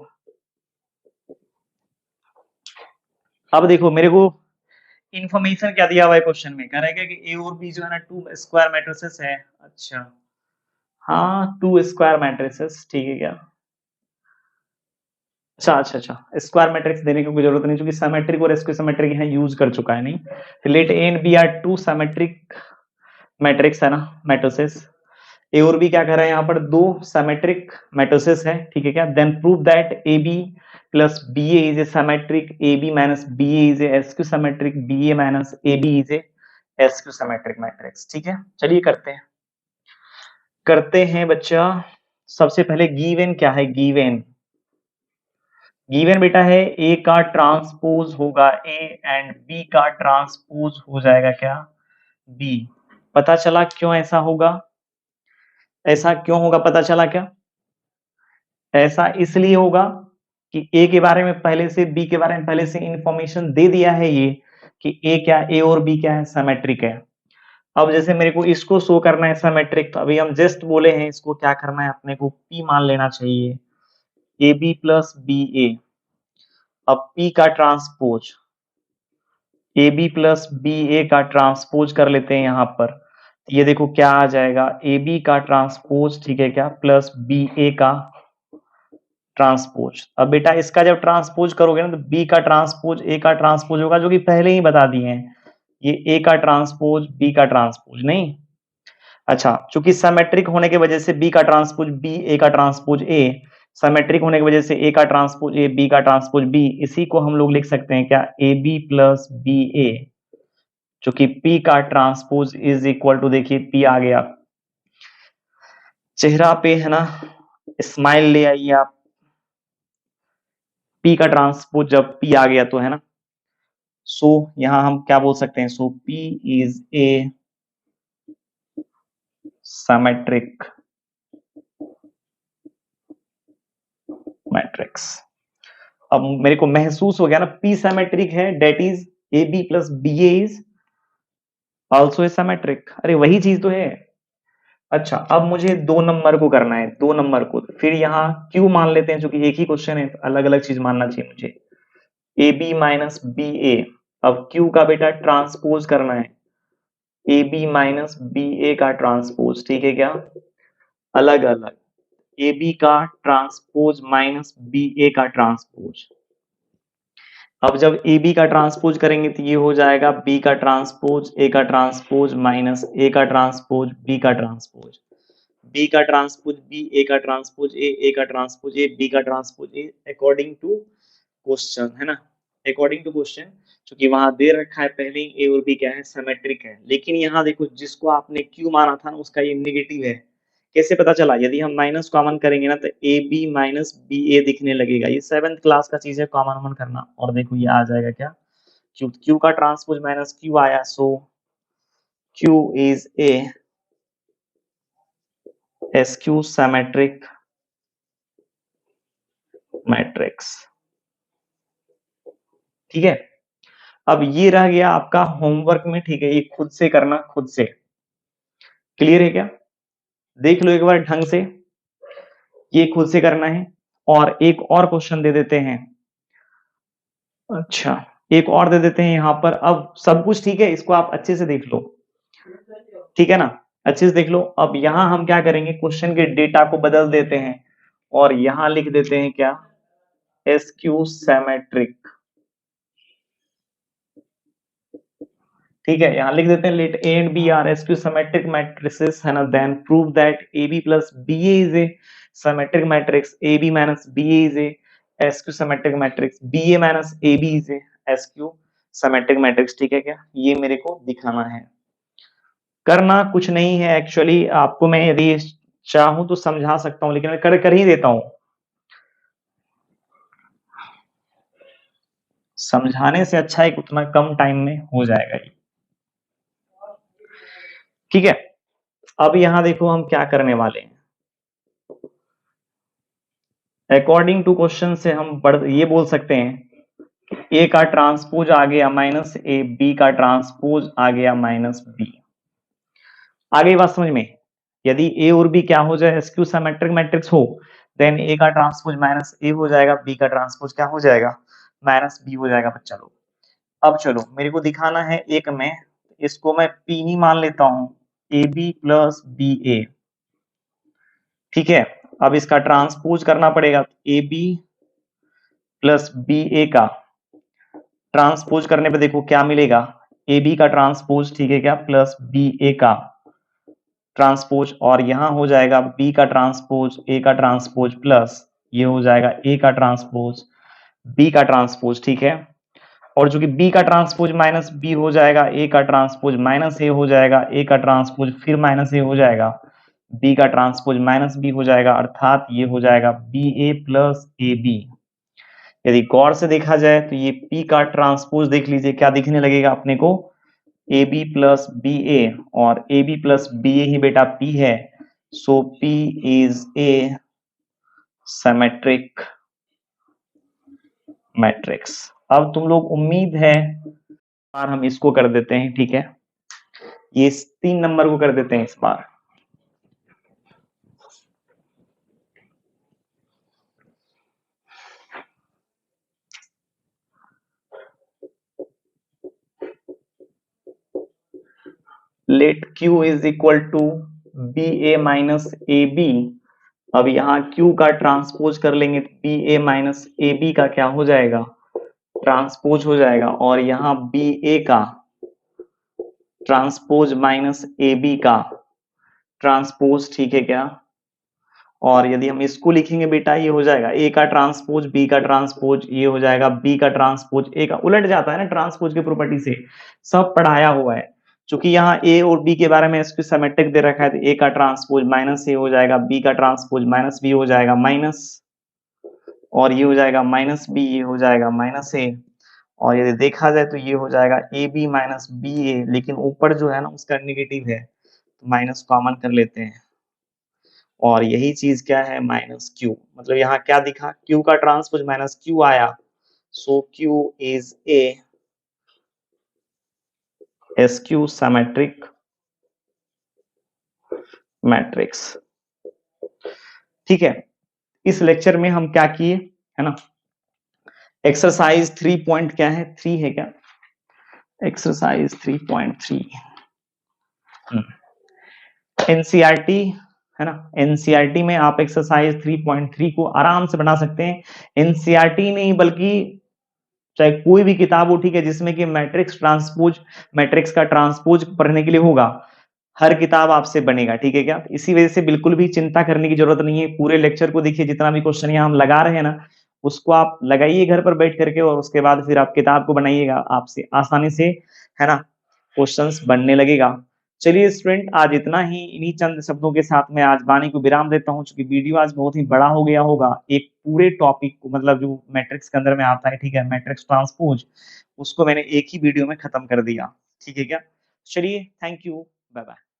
अब देखो मेरे को इंफॉर्मेशन क्या दिया हुआ है क्वेश्चन में, कह रहा है कि ए और बी जो है ना 2 स्क्वायर मैट्रिसेस है। अच्छा, हाँ 2 स्क्वायर मैट्रिसेस, ठीक है क्या? अच्छा, स्क्वायर मैट्रिक्स देने की कोई जरूरत नहीं, क्योंकि सिमेट्रिक और स्क्वायर सिमेट्रिक यहाँ यूज कर चुका है। नहीं, let A and B are 2 symmetric matrix है ना, मैट्रिसेस। ए और बी क्या कह रहा है यहाँ पर, 2 सिमेट्रिक मैट्रिसेस है। ठीक है क्या? Then prove that A B plus B A is a symmetric, A B minus B A is a skew symmetric, B A minus A B is a skew symmetric matrix. ठीक है, चलिए करते हैं बच्चा। सबसे पहले गिवन क्या है, गिवन बेटा है ए का ट्रांसपोज होगा ए एंड बी का ट्रांसपोज हो जाएगा क्या, बी। पता चला क्यों ऐसा होगा? ऐसा क्यों होगा पता चला क्या? ऐसा इसलिए होगा कि ए के बारे में पहले से, बी के बारे में पहले से इंफॉर्मेशन दे दिया है ये कि ए और बी क्या है, सिमेट्रिक है। अब जैसे मेरे को इसको शो करना है सिमेट्रिक, तो अभी हम जस्ट बोले हैं इसको क्या करना है, अपने को पी मान लेना चाहिए, A B plus B A. अब पी का transpose, A B plus B A का ट्रांसपोज कर लेते हैं यहाँ पर। ये देखो क्या आ जाएगा, ए बी का ट्रांसपोज, ठीक है क्या, प्लस बी ए का ट्रांसपोज। अब बेटा इसका जब ट्रांसपोज करोगे ना तो बी का ट्रांसपोज ए का ट्रांसपोज होगा, जो कि पहले ही बता दिए हैं, ये ए का ट्रांसपोज बी का ट्रांसपोज नहीं। अच्छा, चूंकि सिमेट्रिक होने की वजह से बी का ट्रांसपोज बी, ए का ट्रांसपोज ए, सिमेट्रिक होने की वजह से ए का ट्रांसपोज ए, बी का ट्रांसपोज बी, इसी को हम लोग लिख सकते हैं क्या, ए बी प्लस बी ए, चूंकि पी का ट्रांसपोज इज इक्वल टू, देखिए पी आ गया, चेहरा पे है ना स्माइल ले आइए आप, पी का ट्रांसपोज जब पी आ गया तो है ना, सो यहां हम क्या बोल सकते हैं, so P is a symmetric matrix. अब मेरे को महसूस हो गया ना, पी सिमेट्रिक है, that is A B plus B A is also a symmetric. अरे वही चीज तो है। अच्छा, अब मुझे 2 नंबर को करना है, 2 नंबर को, फिर यहाँ क्यू मान लेते हैं, क्योंकि एक ही क्वेश्चन है, अलग अलग चीज मानना चाहिए मुझे, ए बी माइनस बी ए। अब क्यू का बेटा ट्रांसपोज करना है, ए बी माइनस बी ए का ट्रांसपोज, ठीक है क्या, अलग अलग, ए बी का ट्रांसपोज माइनस बी ए का ट्रांसपोज। अब जब ए बी का ट्रांसपोज करेंगे तो ये हो जाएगा बी का ट्रांसपोज ए का ट्रांसपोज माइनस ए का ट्रांसपोज बी का ट्रांसपोज, बी का ट्रांसपोज बी, ए का ट्रांसपोज ए का ट्रांसपोज ए, बी का transpose A, according to question, है ना, अकॉर्डिंग टू क्वेश्चन, क्योंकि वहां दे रखा है पहले ही ए और बी क्या है, सिमेट्रिक है। लेकिन यहाँ देखो जिसको आपने क्यू माना था ना उसका ये नेगेटिव है। कैसे पता चला, यदि हम माइनस कॉमन करेंगे ना तो ए बी माइनस बी ए दिखने लगेगा, ये 7th क्लास का चीज है, कॉमन कॉमन करना। और देखो ये आ जाएगा क्या, क्यू, क्यू का ट्रांसपोज माइनस क्यू आया, so Q is a skew symmetric matrix, ठीक है। अब ये रह गया आपका होमवर्क में, ठीक है, ये खुद से करना, खुद से। क्लियर है क्या? देख लो एक बार ढंग से, ये खुद से करना है। और एक और क्वेश्चन दे देते हैं, अच्छा एक और दे देते हैं यहाँ पर। अब सब कुछ ठीक है, इसको आप अच्छे से देख लो, ठीक है ना, अच्छे से देख लो। अब यहाँ हम क्या करेंगे, क्वेश्चन के डेटा को बदल देते हैं और यहाँ लिख देते हैं क्या, एसक्यू सिमेट्रिक, ठीक है, यहाँ लिख देते हैं let A and B are skew symmetric matrices, है ना, then prove that A B plus B A is a symmetric matrix, A B minus B A is a skew symmetric matrix, B A minus A B is a skew symmetric matrix, ठीक है क्या, ये मेरे को दिखाना है। करना कुछ नहीं है एक्चुअली, आपको मैं यदि चाहूं तो समझा सकता हूं, लेकिन मैं कर ही देता हूं। समझाने से अच्छा है, उतना कम टाइम में हो जाएगा ये, ठीक है। अब यहां देखो हम क्या करने वाले हैं, अकॉर्डिंग टू क्वेश्चन से हम ये बोल सकते हैं, ए का ट्रांसपोज आ गया माइनस ए, बी का ट्रांसपोज आ गया माइनस बी। आ गई बात समझ में? यदि ए और बी क्या हो जाए, एसक्यू सिमेट्रिक मैट्रिक्स हो, देन ए का ट्रांसपोज माइनस ए हो जाएगा, बी का ट्रांसपोज क्या हो जाएगा, माइनस बी हो जाएगा बच्चा लोग। अब चलो मेरे को दिखाना है एक में, इसको मैं पी ही मान लेता हूं, ए बी प्लस बी ए, ठीक है। अब इसका ट्रांसपोज करना पड़ेगा, ए बी प्लस बी ए का ट्रांसपोज करने पे देखो क्या मिलेगा, ए बी का ट्रांसपोज, ठीक है क्या, प्लस बी ए का ट्रांसपोज, और यहां हो जाएगा बी का ट्रांसपोज ए का ट्रांसपोज प्लस ये हो जाएगा ए का ट्रांसपोज बी का ट्रांसपोज, ठीक है। और जो कि बी का ट्रांसपोज माइनस बी हो जाएगा, ए का ट्रांसपोज माइनस ए हो जाएगा, ए का ट्रांसपोज फिर माइनस ए हो जाएगा, बी का ट्रांसपोज माइनस बी हो जाएगा, अर्थात ये हो जाएगा B A plus A B. यदि गौर से देखा जाए तो ये पी का ट्रांसपोज देख लीजिए क्या दिखने लगेगा अपने को, A B plus B A और A B plus B A ही बेटा पी है, so P is a symmetric matrix. अब तुम लोग उम्मीद है बार हम इसको कर देते हैं, ठीक है, ये 3 नंबर को कर देते हैं इस बार। Let Q is equal to B A minus A B. अब यहाँ Q का ट्रांसपोज कर लेंगे तो B A minus A B का क्या हो जाएगा, ट्रांसपोज हो जाएगा, और यहाँ बी ए का ट्रांसपोज माइनस ए बी का ट्रांसपोज, ठीक है क्या। और यदि हम इसको लिखेंगे बेटा ये हो जाएगा ए का ट्रांसपोज बी का ट्रांसपोज, ये हो जाएगा बी का ट्रांसपोज ए का। उलट जाता है ना ट्रांसपोज के प्रॉपर्टी से, सब पढ़ाया हुआ है। चूंकि यहाँ ए और बी के बारे में इसको सिमेट्रिक दे रखा है तो ए का ट्रांसपोज माइनस ए हो जाएगा, बी का ट्रांसपोज माइनस बी हो जाएगा माइनस, और ये हो जाएगा माइनस बी, ये हो जाएगा माइनस ए। और यदि देखा जाए तो ये हो जाएगा ए बी माइनस बी ए, लेकिन ऊपर जो है ना उसका नेगेटिव है तो माइनस कॉमन कर लेते हैं, और यही चीज क्या है माइनस क्यू। मतलब यहाँ क्या दिखा, क्यू का ट्रांसपोज माइनस क्यू आया, so Q is a skew symmetric matrix. ठीक है, इस लेक्चर में हम क्या किए है ना, एक्सरसाइज 3 पॉइंट क्या है, 3 है क्या, एक्सरसाइज 3.3 एनसीईआरटी है ना। एनसीईआरटी में आप एक्सरसाइज 3.3 को आराम से बना सकते हैं। एनसीईआरटी नहीं बल्कि चाहे कोई भी किताब हो, ठीक है, जिसमें कि मैट्रिक्स का ट्रांसपोज पढ़ने के लिए होगा, हर किताब आपसे बनेगा, ठीक है क्या। इसी वजह से बिल्कुल भी चिंता करने की जरूरत नहीं है। पूरे लेक्चर को देखिए, जितना भी क्वेश्चन यहाँ हम लगा रहे हैं ना, उसको आप लगाइए घर पर बैठ करके, और उसके बाद फिर आप किताब को बनाइएगा, आपसे आसानी से है ना क्वेश्चंस बनने लगेगा। चलिए स्टूडेंट, आज इतना ही। इन्हीं चंद शब्दों के साथ मैं आज वाणी को विराम देता हूं, क्योंकि वीडियो आज बहुत ही बड़ा हो गया होगा। एक पूरे टॉपिक को, मतलब जो मैट्रिक्स के अंदर में आता है, ठीक है, मैट्रिक्स ट्रांसपोज, उसको मैंने एक ही वीडियो में खत्म कर दिया, ठीक है क्या। चलिए, थैंक यू, बाय बाय।